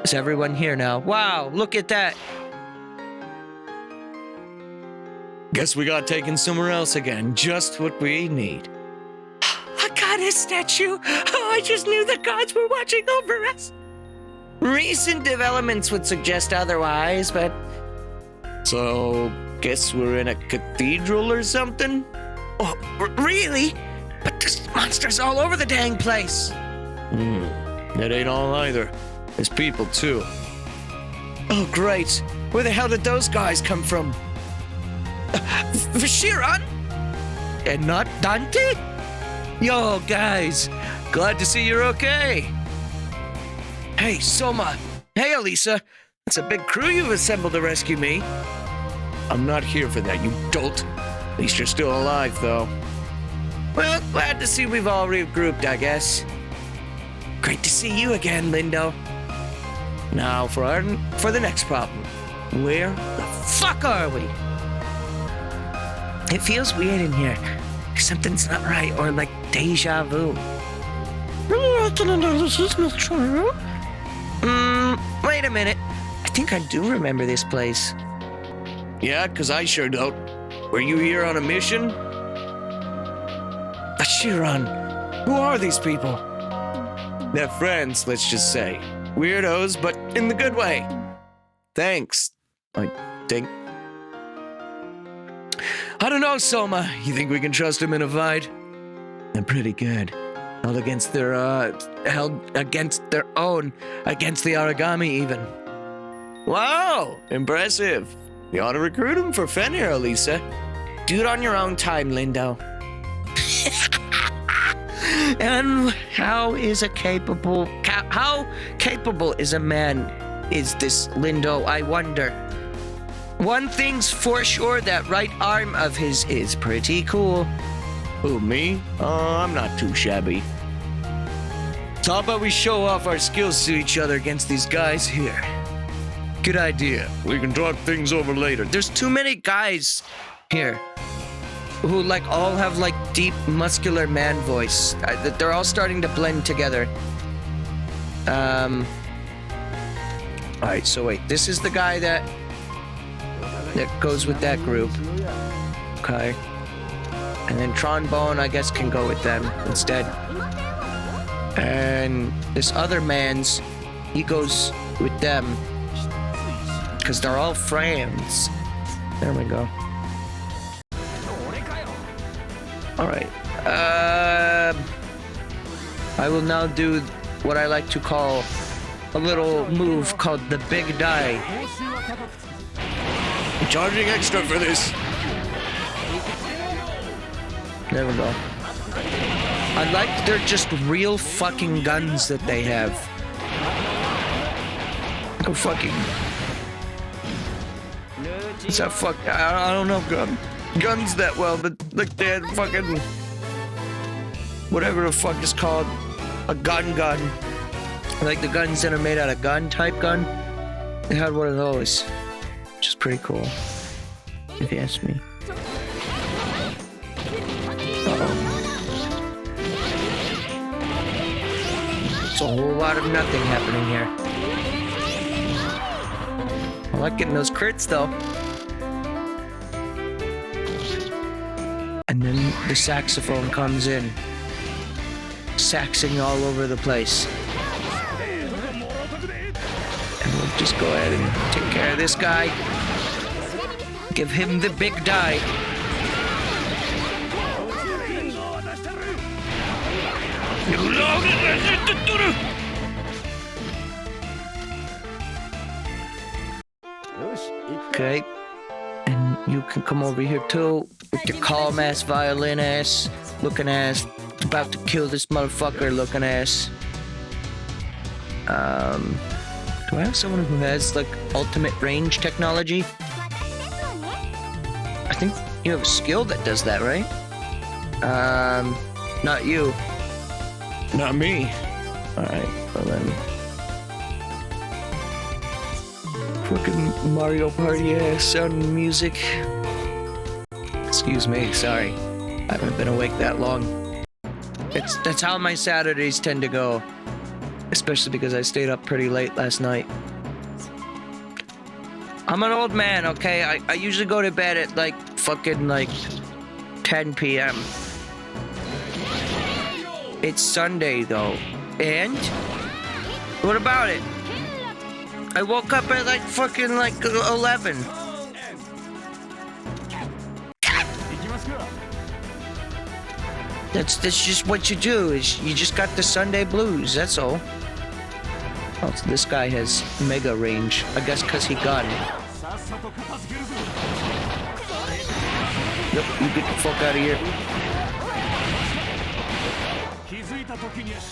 Is everyone here now? Wow, look at that. Guess we got taken somewhere else again. Just what we need. A goddess statue! Oh, I just knew the gods were watching over us! Recent developments would suggest otherwise, but... So, guess we're in a cathedral or something? Oh, really? But there's monsters all over the dang place! That ain't all either. There's people, too. Oh, great. Where the hell did those guys come from? Vashiran? And not Dante? Yo, guys. Glad to see you're okay. Hey, Soma. Hey, Alisa. It's a big crew you've assembled to rescue me. I'm not here for that, you dolt. At least you're still alive, though. Well, glad to see we've all regrouped, I guess. Great to see you again, Lindo. Now, for the next problem. Where the fuck are we? It feels weird in here. Something's not right, or like deja vu. This is not true. Wait a minute. I think I do remember this place. Yeah, 'cause I sure don't. Were you here on a mission? Ashiran, who are these people? They're friends, let's just say. Weirdos, but in the good way. Thanks, I think. I don't know, Soma. You think we can trust him in a fight? They're pretty good. Held against their own, against the origami even. Wow, impressive. You ought to recruit him for Fenrir, Alisa. Do it on your own time, Lindo. And how capable is a man is this Lindo, I wonder? One thing's for sure, that right arm of his is pretty cool. Who, me? I'm not too shabby. So how about we show off our skills to each other against these guys here? Good idea. We can talk things over later. There's too many guys here who all have deep muscular man voice. They're all starting to blend together. Alright, so wait. This is the guy that goes with that group. Okay. And then Trombone, I guess, can go with them instead. And this other man's, he goes with them. Because they're all friends. There we go. Alright. I will now do what I like to call a little move called the Big Die. I'm charging extra for this. There we go. I like they're just real fucking guns that they have. a fucking... It's that fuck... I don't know guns that well, but look, they had fucking... Whatever the fuck is called. A gun. Like the guns that are made out of type gun. They had one of those. Which is pretty cool. If you ask me. It's a whole lot of nothing happening here. I like getting those crits though. And then the saxophone comes in. Saxing all over the place. And we'll just go ahead and take care of this guy. Give him the big die. Okay. And you can come over here too with your calm ass, violin ass, looking ass, about to kill this motherfucker looking ass. Do I have someone who has like ultimate range technology? I think you have a skill that does that, right? Not you. Not me. Alright, well then. Fucking Mario Party ass sound music. Excuse me, sorry. I haven't been awake that long. That's how my Saturdays tend to go. Especially because I stayed up pretty late last night. I'm an old man, okay? I usually go to bed at like fucking like 10 p.m. It's Sunday though. And? What about it? I woke up at like fucking like 11. That's just what you do, is you just got the Sunday blues, that's all. Oh, so this guy has mega range. I guess because he got it. Nope, you get the fuck out of here.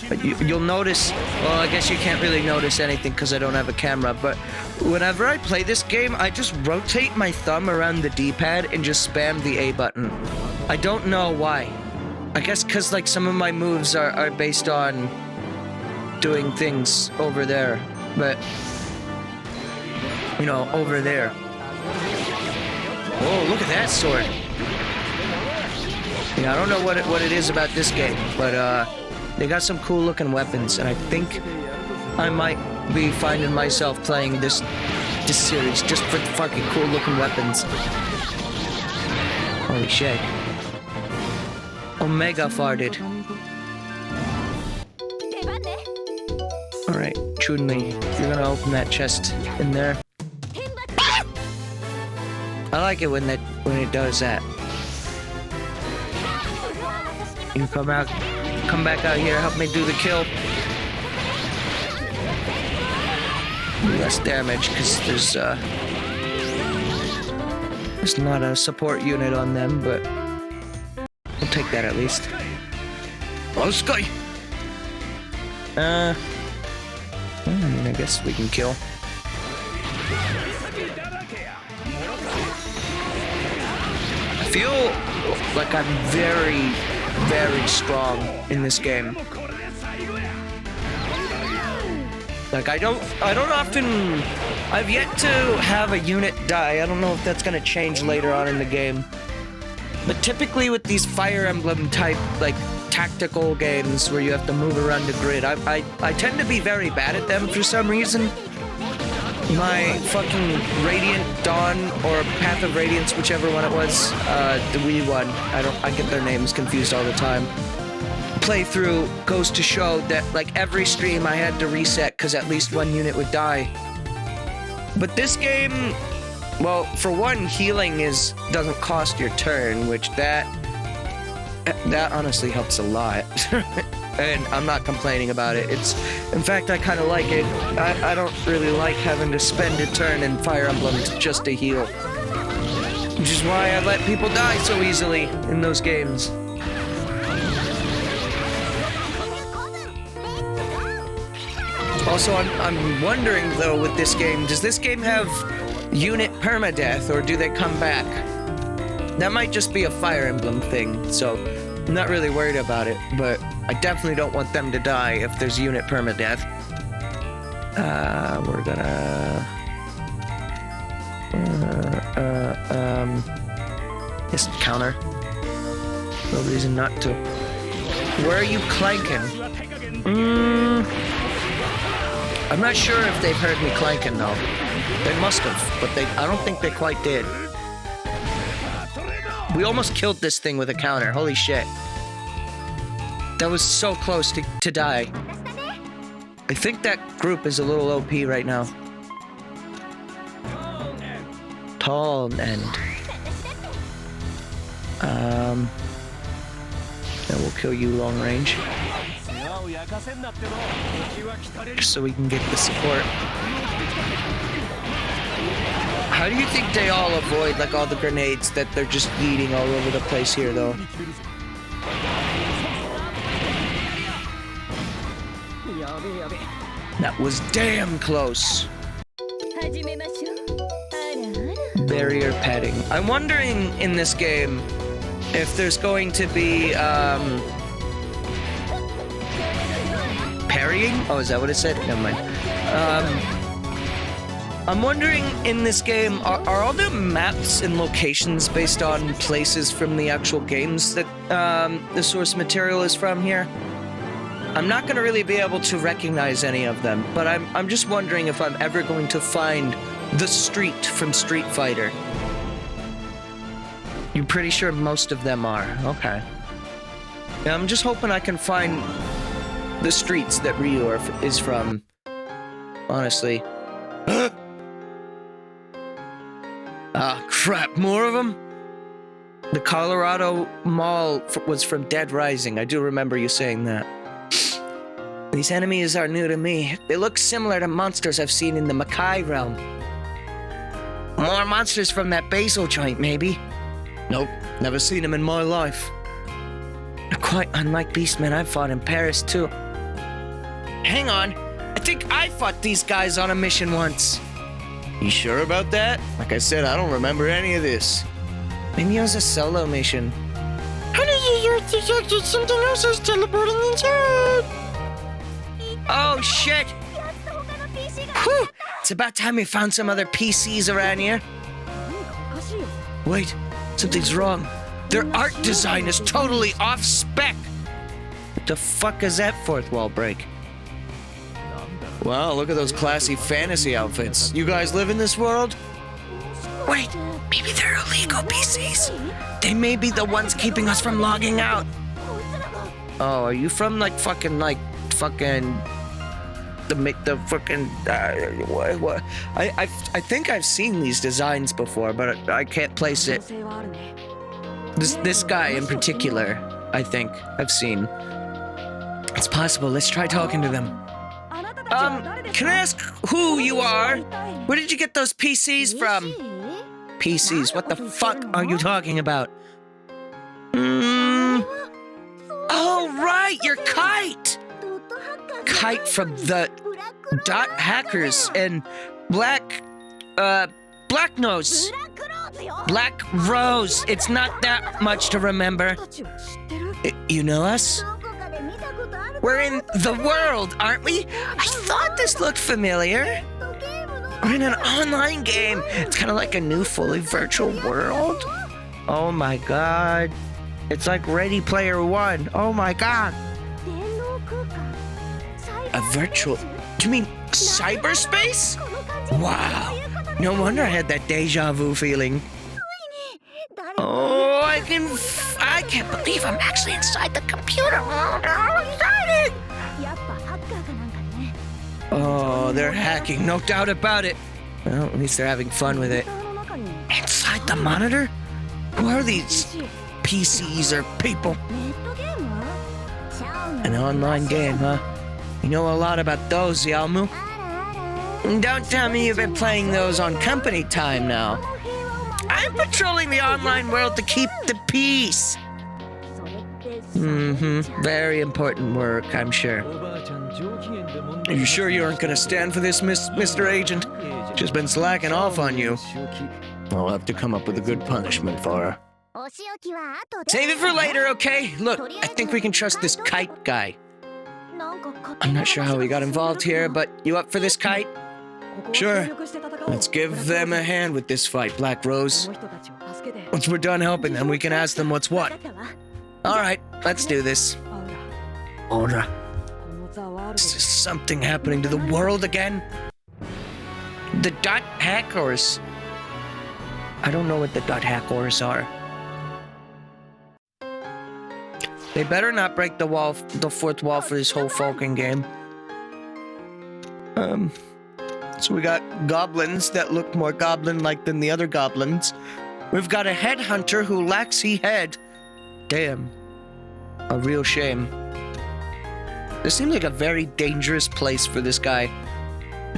But you'll notice, well, I guess you can't really notice anything because I don't have a camera, but whenever I play this game, I just rotate my thumb around the D-pad and just spam the A button. I don't know why. I guess because like some of my moves are based on doing things over there, but you know, over there. Oh, look at that sword. Yeah, I don't know what it is about this game, but they got some cool looking weapons, and I think I might be finding myself playing this series just for the fucking cool looking weapons. Holy shit. Omega farted. Alright, Chun-Li, you're gonna open that chest in there. I like it when it does that. You come back out here, help me do the kill. Less damage, because there's not a support unit on them, but we'll take that at least. Oh, Sky! I guess we can kill. I feel like I'm very, very strong in this game. Like I don't often. I've yet to have a unit die. I don't know if that's gonna change later on in the game. But typically with these Fire Emblem type like tactical games where you have to move around the grid, I tend to be very bad at them for some reason. My fucking Radiant Dawn or Path of Radiance, whichever one it was, the Wii one, I get their names confused all the time. Playthrough goes to show that like every stream I had to reset because at least one unit would die. But this game, well, for one, healing doesn't cost your turn, which that honestly helps a lot. And I'm not complaining about it. In fact, I kind of like it. I don't really like having to spend a turn in Fire Emblem just to heal. Which is why I let people die so easily in those games. Also, I'm wondering, though, with this game, does this game have unit permadeath, or do they come back? That might just be a Fire Emblem thing, so I'm not really worried about it, but I definitely don't want them to die if there's unit permadeath. We're gonna... Just counter. No reason not to. Where are you clanking? I'm not sure if they've heard me clanking, though. They must have, but I don't think they quite did. We almost killed this thing with a counter. Holy shit. That was so close to die. I think that group is a little OP right now. Tall end. Then we'll kill you long range. So we can get the support. How do you think they all avoid, like, all the grenades that they're just yeeting all over the place here, though? That was damn close. Barrier padding. I'm wondering in this game if there's going to be, parrying? Oh, is that what it said? Never mind. I'm wondering in this game, are all the maps and locations based on places from the actual games that the source material is from here? I'm not going to really be able to recognize any of them, but I'm just wondering if I'm ever going to find the street from Street Fighter. You're pretty sure most of them are. Okay. Yeah, I'm just hoping I can find the streets that Ryu is from. Honestly. Ah, crap. More of them? The Colorado Mall was from Dead Rising. I do remember you saying that. These enemies are new to me. They look similar to monsters I've seen in the Makai realm. More monsters from that Basil joint, maybe? Nope, never seen them in my life. They're quite unlike beastmen I've fought in Paris, too. Hang on, I think I fought these guys on a mission once. You sure about that? Like I said, I don't remember any of this. Maybe it was a solo mission. How did you detect something else is teleporting inside? Oh, shit! Whew! It's about time we found some other PCs around here. Wait, something's wrong. Their art design is totally off spec. What the fuck is that fourth wall break? Wow, look at those classy fantasy outfits. You guys live in this world? Wait, maybe they're illegal PCs. They may be the ones keeping us from logging out. Oh, are you from the fucking what? I think I've seen these designs before, but I can't place it. This guy in particular, I think I've seen. It's possible. Let's try talking to them. Can I ask who you are? Where did you get those PCs from? PCs? What the fuck are you talking about? Oh, right, you're Kite! Kite from the Dot Hackers and Black Nose. Black Rose. It's not that much to remember. You know us? We're in the world, aren't we? I thought this looked familiar. We're in an online game. It's kind of like a new fully virtual world. Oh my god. It's like Ready Player One. Oh my god. A virtual... Do you mean cyberspace? Wow. No wonder I had that deja vu feeling. Oh, I can't believe I'm actually inside the computer. How exciting! Oh, they're hacking, no doubt about it. Well, at least they're having fun with it. Inside the monitor? Who are these PCs or people? An online game, huh? You know a lot about those, Yalmu. Don't tell me you've been playing those on company time now. I'm patrolling the online world to keep the peace. Very important work, I'm sure. Are you sure you aren't gonna stand for this, Mr. Agent? She's been slacking off on you. I'll have to come up with a good punishment for her. Save it for later, okay? Look, I think we can trust this kite guy. I'm not sure how he got involved here, but you up for this kite? Sure. Let's give them a hand with this fight, Black Rose. Once we're done helping them, we can ask them what's what. Alright, let's do this. Ora. Is this something happening to the world again? The dot hackers. I don't know what the dot hackers are. They better not break the wall, the fourth wall for this whole fucking game. So we got goblins that look more goblin-like than the other goblins. We've got a headhunter who lacks he head. Damn. A real shame. This seems like a very dangerous place for this guy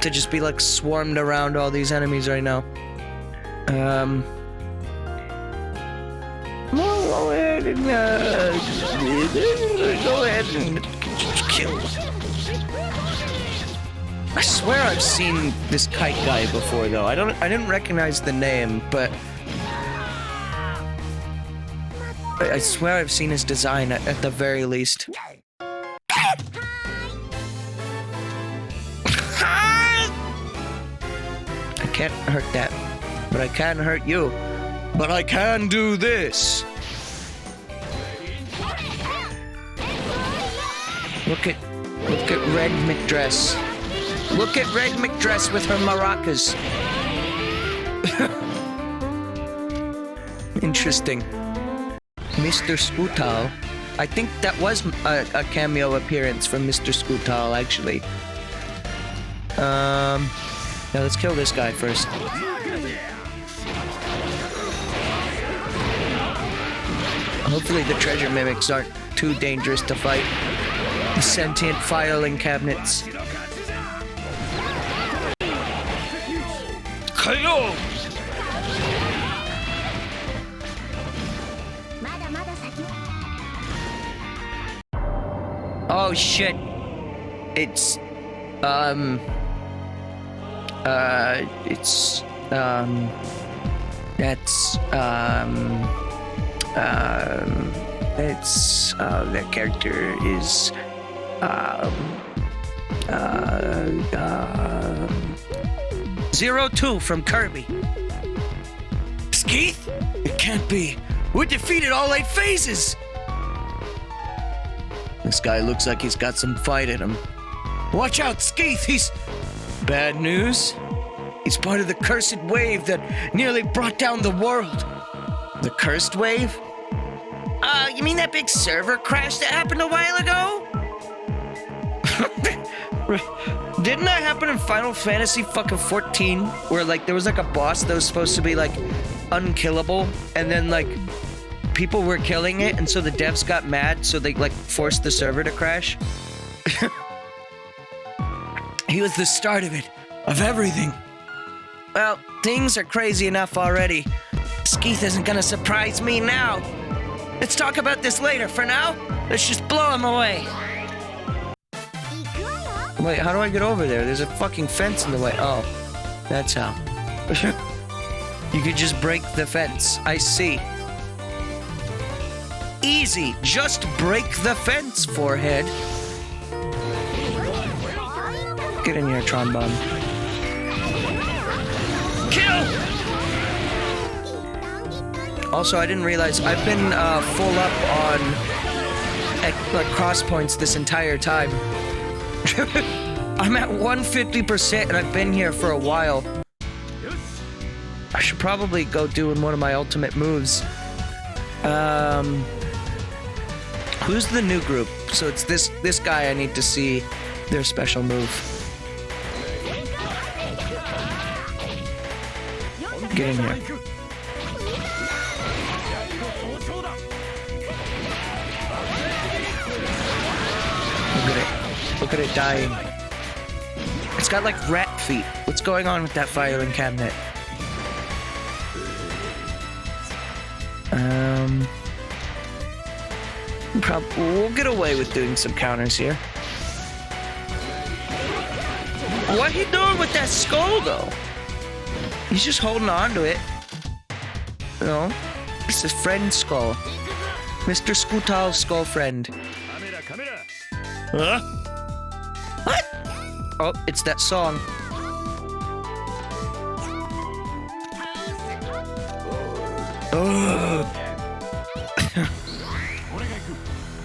to just be like swarmed around all these enemies right now. Go ahead and kill. I swear I've seen this kite guy before, though. I didn't recognize the name, but I swear I've seen his design at the very least. I can't hurt that, but I can hurt you. But I can do this. Look at Red McDress. Look at Red McDress with her maracas. Interesting. Mr. Scootal. I think that was a cameo appearance from Mr. Scootal, actually. Now let's kill this guy first. Hopefully the treasure mimics aren't too dangerous to fight. The sentient filing cabinets. KO! Oh shit. That's the character is 02 from Kirby. Skeeth? It can't be. We defeated all 8 phases. This guy looks like he's got some fight in him. Watch out, Skeeth. He's bad news. He's part of the cursed wave that nearly brought down the world. The cursed wave? You mean that big server crash that happened a while ago? Didn't that happen in Final Fantasy fucking 14? Where, like, there was, like, a boss that was supposed to be, like, unkillable, and then, like, people were killing it, and so the devs got mad, so they, like, forced the server to crash? He was the start of it. Of everything. Well, things are crazy enough already. Skeeth isn't gonna surprise me now. Let's talk about this later. For now, let's just blow him away. Wait, how do I get over there? There's a fucking fence in the way. Oh, that's how. You could just break the fence. I see. Easy. Just break the fence, forehead. Get in here, Tron Bomb. Kill! Also, I didn't realize I've been full up on like cross points this entire time. I'm at 150% and I've been here for a while. I should probably go doing one of my ultimate moves. Who's the new group? So it's this guy. I need to see their special move. Get in here. Look at it dying. It's got like rat feet. What's going on with that filing cabinet? We'll get away with doing some counters here. What he doing with that skull, though? He's just holding on to it. You know? It's his friend's skull. Mr. Skutal's skull friend. Huh? What? Oh, it's that song.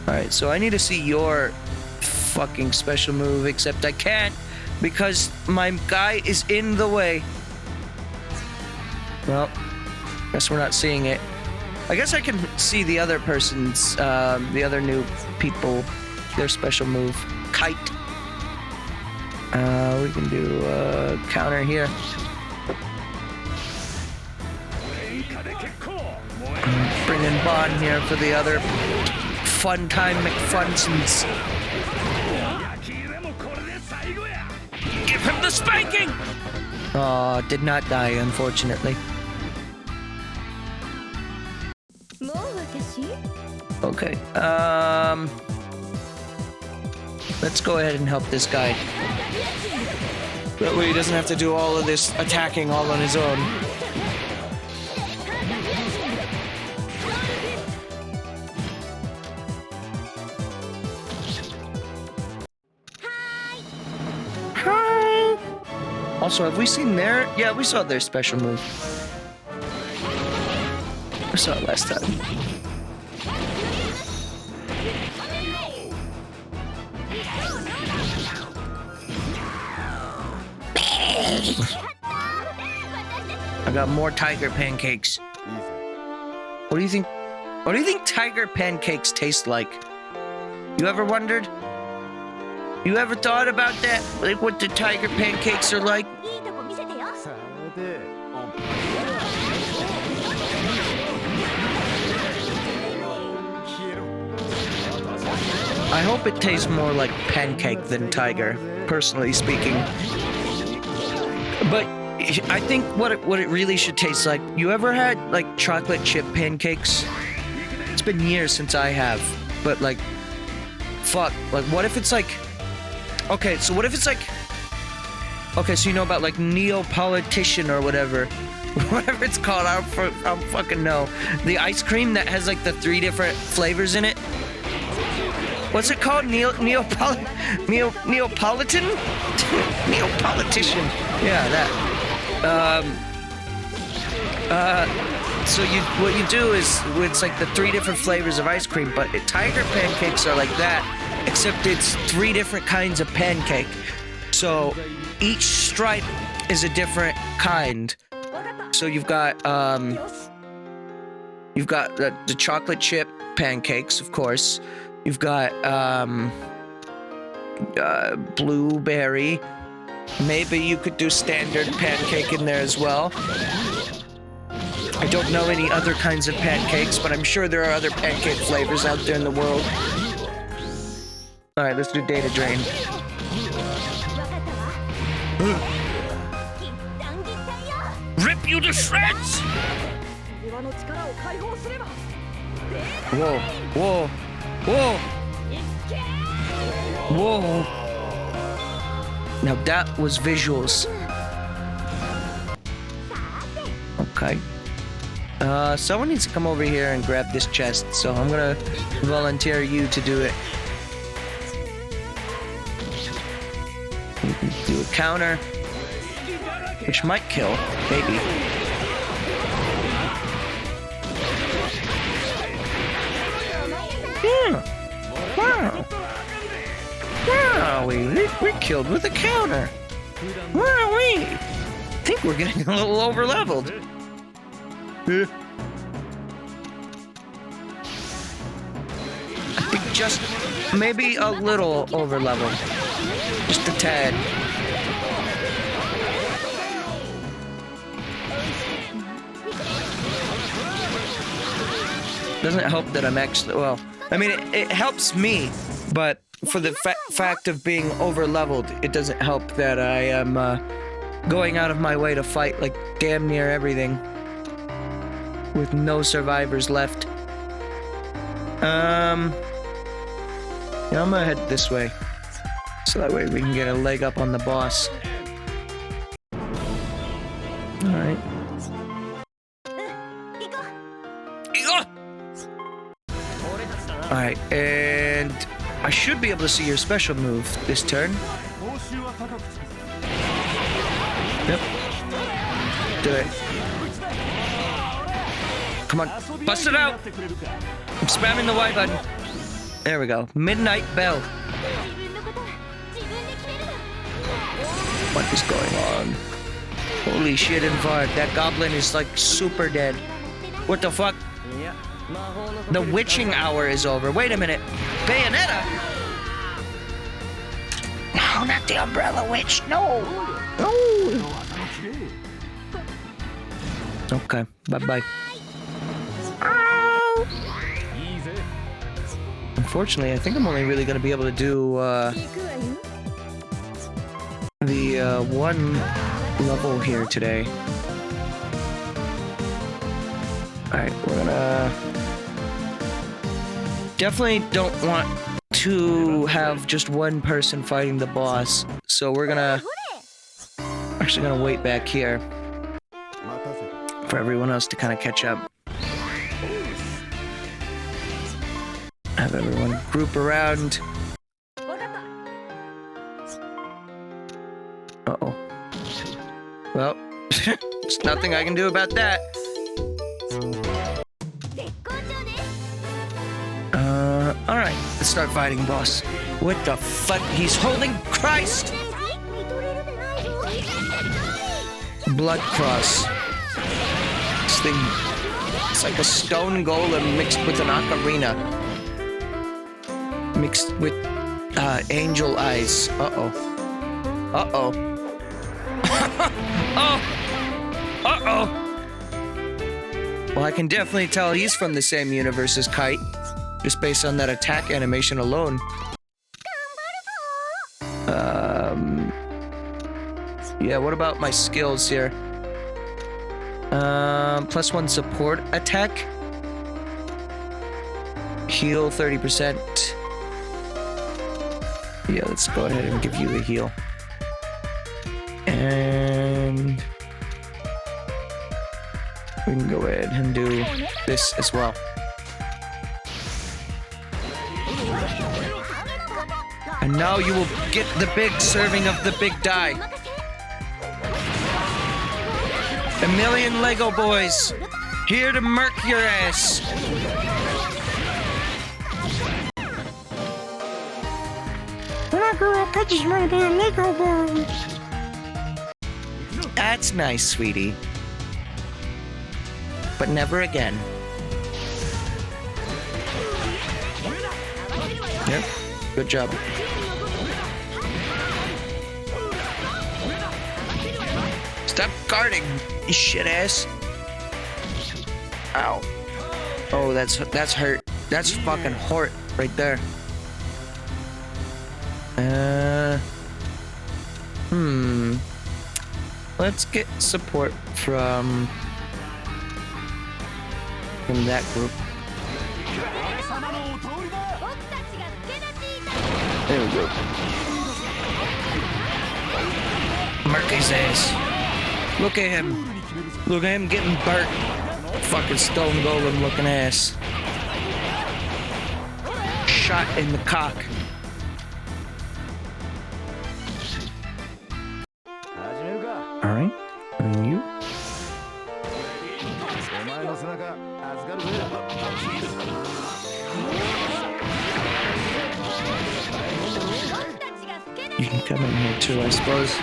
Alright, so I need to see your fucking special move, except I can't because my guy is in the way. Well, guess we're not seeing it. I guess I can see the other person's, the other new people, their special move. Kite. We can do a counter here. Bring in Bond here for the other fun time McFunsons. Give him the spanking! Oh, did not die, unfortunately. Okay, let's go ahead and help this guy. That way he doesn't have to do all of this attacking all on his own. Hi! Also, have we seen their... Yeah, we saw their special move. We saw it last time. I got more tiger pancakes. What do you think? What do you think tiger pancakes taste like? You ever wondered? You ever thought about that? Like what the tiger pancakes are like? I hope it tastes more like pancake than tiger, personally speaking. But I think what it really should taste like. You ever had like chocolate chip pancakes? It's been years since I have, but like, fuck. Like, what if it's like? Okay, so what if it's like? Okay, so you know about like Neapolitan or whatever, whatever it's called. I don't fucking know. The ice cream that has like the 3 different flavors in it. What's it called? Neapolitan? Neapolitan? Yeah, that. So what you do is, it's like the 3 different flavors of ice cream, but tiger pancakes are like that, except it's 3 different kinds of pancake. So each stripe is a different kind. So you've got the chocolate chip pancakes, of course. You've got blueberry. Maybe you could do standard pancake in there as well. I don't know any other kinds of pancakes, but I'm sure there are other pancake flavors out there in the world. Alright, let's do data drain. Rip you to shreds! Whoa, whoa, whoa! Whoa! Now that was visuals. Okay. Someone needs to come over here and grab this chest, so I'm gonna volunteer you to do it. You can do a counter, which might kill, maybe. Yeah. Wow. Wow, we killed with a counter. Wow, I think we're getting a little over-leveled. I think just maybe a little over-leveled. Just a tad. Doesn't help that I'm actually, well, I mean, it helps me, but for the fact of being over-leveled, it doesn't help that I am going out of my way to fight like damn near everything with no survivors left. Yeah, I'm gonna head this way, so that way we can get a leg up on the boss. Alright. Alright, and I should be able to see your special move this turn. Yep. Do it. Come on, bust it out! I'm spamming the Y button. There we go. Midnight Bell. What is going on? Holy shit, Invard. That goblin is like super dead. What the fuck? The witching hour is over. Wait a minute. Bayonetta? No, not the umbrella witch. No. No. Okay. Bye-bye. Unfortunately, I think I'm only really going to be able to do the one level here today. Alright, we're gonna... Definitely don't want to have just one person fighting the boss, so we're gonna... Actually gonna wait back here for everyone else to kind of catch up. Have everyone group around. Uh-oh. Well, there's nothing I can do about that. Alright, let's start fighting, boss. What the fuck? He's holding Christ! Blood cross. This thing, it's like a stone golem mixed with an ocarina. Mixed with, angel eyes. Uh-oh. Uh-oh. Oh! Uh-oh! Well, I can definitely tell he's from the same universe as Kite, just based on that attack animation alone. Yeah, what about my skills here? +1 support attack. Heal 30%. Yeah, let's go ahead and give you a heal. And we can go ahead and do this as well. And now you will get the big serving of the big die. A million Lego boys here to murk your ass. When I grow up, I just want to be a Lego boy. That's nice, sweetie. But never again. Yep. Good job. Stop guarding, you shit ass. Ow. Oh, that's hurt. That's fucking hurt right there. Let's get support from that group. There we go. Mark his ass. Look at him. Look at him getting burnt. Fucking stone golem looking ass. Shot in the cock. Alright. And you? You can come in here too, I suppose.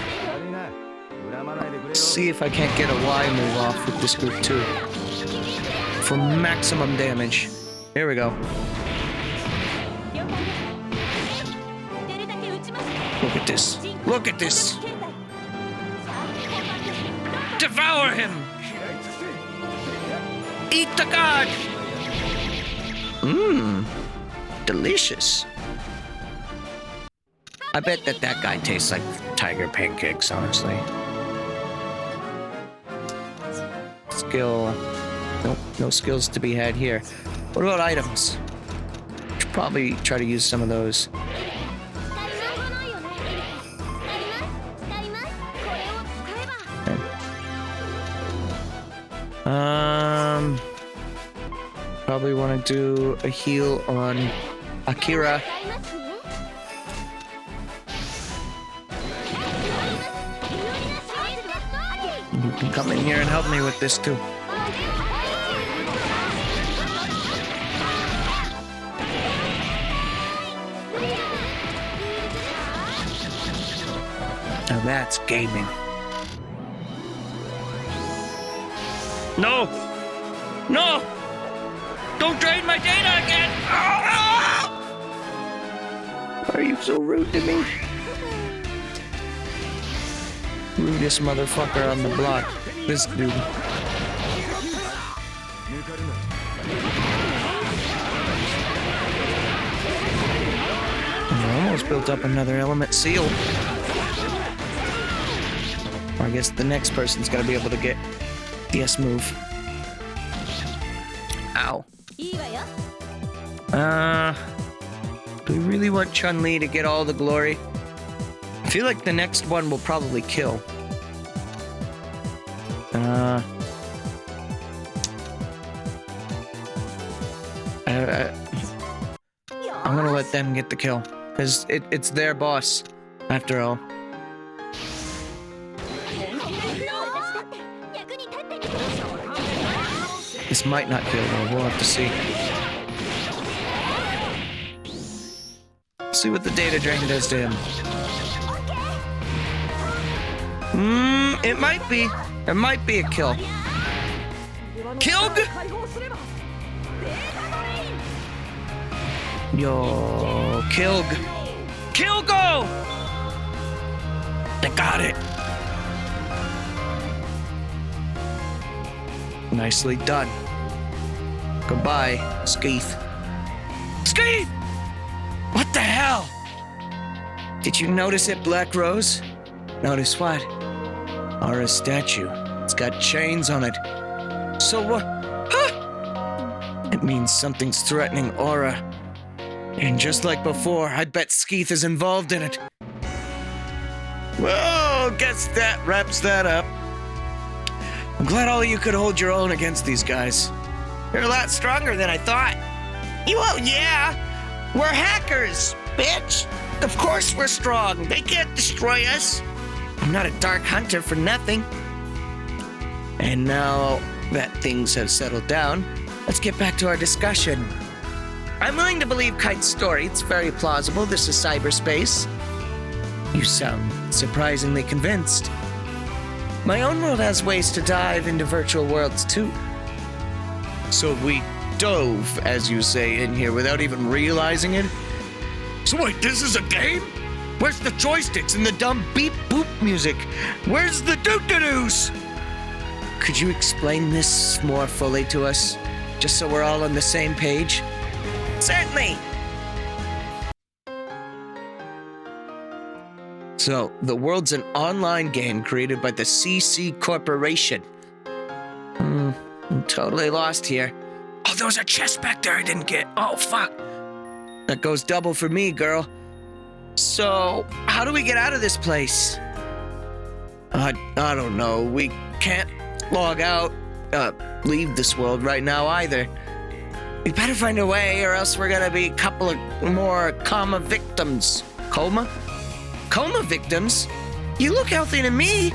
See if I can't get a Y move off with this group too. For maximum damage. Here we go. Look at this. Look at this. Devour him! Eat the god! Mmm. Delicious. I bet that guy tastes like tiger pancakes, honestly. Skill. Nope, no skills to be had here. What about items? Should probably try to use some of those. Okay. Probably want to do a heal on Akira. You can come in here and help me with this too. Now that's gaming. No! No! Don't drain my data again! Why are you so rude to me? Rudest motherfucker on the block. This dude. I almost built up another element seal. I guess the next person's gotta be able to get DS move. Ow. Do we really want Chun-Li to get all the glory? I feel like the next one will probably kill. I'm gonna let them get the kill, because it's their boss, after all. This might not kill though, we'll have to see. See what the data drain does to him. It might be. It might be a kill. Killed? Yo, Kilg. Kilgo! They got it. Nicely done. Goodbye, Skeeth. Skeeth! What the hell? Did you notice it, Black Rose? Notice what? Aura's statue. It's got chains on it. So what? Huh? It means something's threatening Aura. And just like before, I bet Skeeth is involved in it. Well, guess that wraps that up. I'm glad all of you could hold your own against these guys. You're a lot stronger than I thought. Well, yeah. We're hackers, bitch. Of course we're strong. They can't destroy us. I'm not a dark hunter for nothing. And now that things have settled down, let's get back to our discussion. I'm willing to believe Kite's story. It's very plausible. This is cyberspace. You sound surprisingly convinced. My own world has ways to dive into virtual worlds too. So we dove, as you say, in here without even realizing it? So wait, this is a game? Where's the joysticks and the dumb beep-boop music? Where's the doo-doo-doos? Could you explain this more fully to us? Just so we're all on the same page? Certainly! So, the world's an online game created by the CC Corporation. I'm totally lost here. Oh, there was a chest back there I didn't get. Oh, fuck. That goes double for me, girl. So, how do we get out of this place? I don't know. We can't log out, leave this world right now either. We better find a way or else we're gonna be a couple of more coma victims. Coma? Coma victims? You look healthy to me.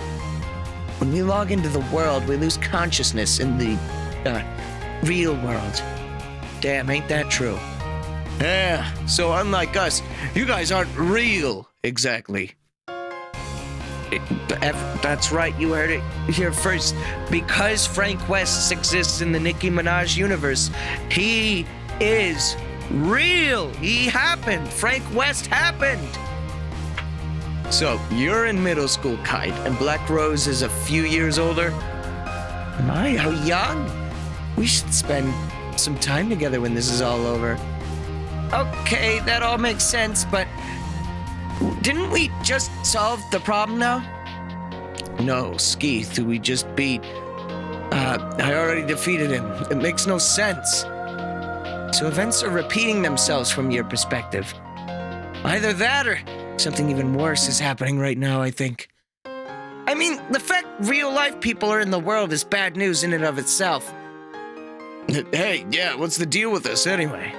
When we log into the world, we lose consciousness in the, real world. Damn, ain't that true? Yeah, so unlike us, you guys aren't real, exactly. That's right, you heard it here first. Because Frank West exists in the Nicki Minaj universe, he is real. He happened. Frank West happened. So, you're in middle school, Kite, and Black Rose is a few years older? My, how young? We should spend some time together when this is all over. Okay, that all makes sense, but didn't we just solve the problem now? No, Skeeth, who we just beat. I already defeated him. It makes no sense. So events are repeating themselves from your perspective. Either that or something even worse is happening right now, I think. I mean, the fact real-life people are in the world is bad news in and of itself. Hey, yeah, what's the deal with this anyway?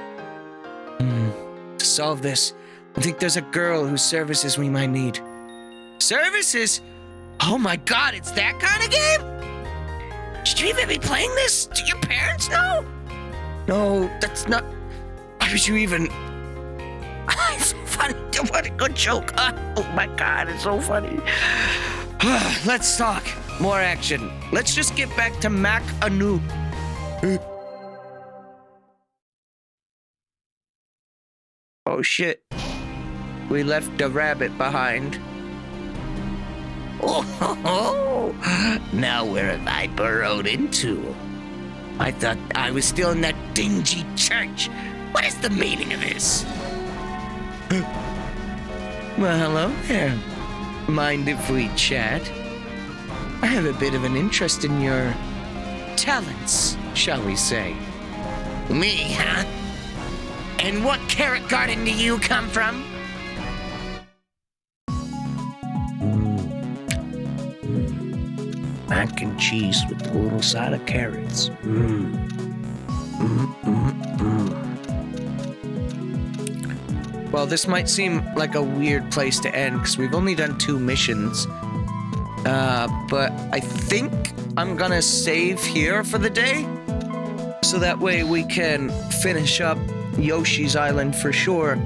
To solve this, I think there's a girl whose services we might need. Services? Oh my god, it's that kind of game? Should you even be playing this? Do your parents know? No, that's not... Why would you even... It's so funny. What a good joke. Oh my god, it's so funny. Let's talk. More action. Let's just get back to Mac Anu. Oh shit. We left a rabbit behind. Oh, now where have I burrowed into? I thought I was still in that dingy church. What is the meaning of this? Well, hello there. Mind if we chat? I have a bit of an interest in your talents, shall we say. Me, huh? And what carrot garden do you come from? Mac and cheese with a little side of carrots. Well, this might seem like a weird place to end because we've only done 2 missions. But I think I'm gonna save here for the day. So that way we can finish up Yoshi's Island for sure.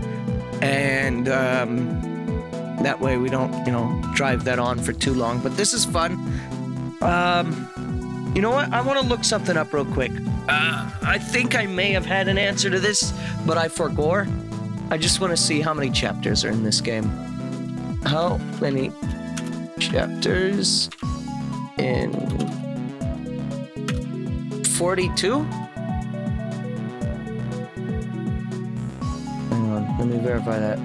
And that way we don't, drive that on for too long. But this is fun. You know what? I want to look something up real quick. I think I may have had an answer to this, but I forgot. I just want to see how many chapters are in this game. How many chapters in 42? Hang on, let me verify that.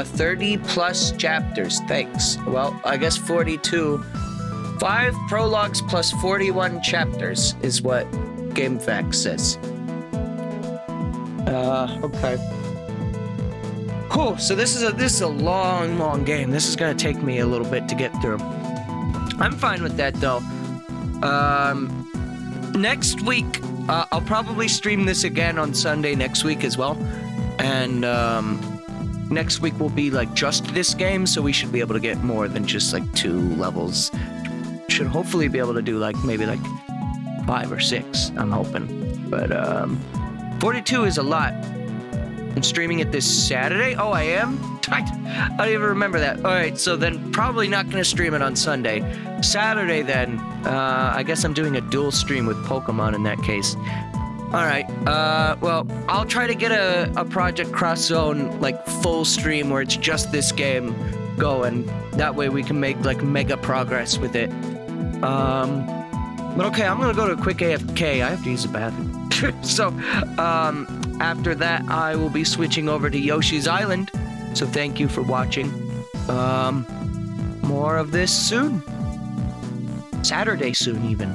30 plus chapters, thanks. Well, I guess 42. 5 prologues plus 41 chapters is what GameFAQs says. Okay. Cool, so this is a long game. This is gonna take me a little bit to get through. I'm fine with that, though. Next week, I'll probably stream this again on Sunday next week as well. And, next week will be, just this game, so we should be able to get more than just, 2 levels. Should hopefully be able to do, maybe 5 or 6, I'm hoping. But, 42 is a lot. I'm streaming it this Saturday? Oh, I am? I don't even remember that. Alright, so then probably not going to stream it on Sunday. Saturday, then, I guess I'm doing a dual stream with Pokemon in that case. Alright, well, I'll try to get a Project Cross Zone, full stream where it's just this game going. That way we can make, mega progress with it. But okay, I'm gonna go to a quick AFK. I have to use the bathroom. So, after that, I will be switching over to Yoshi's Island. So thank you for watching. More of this soon. Saturday soon, even.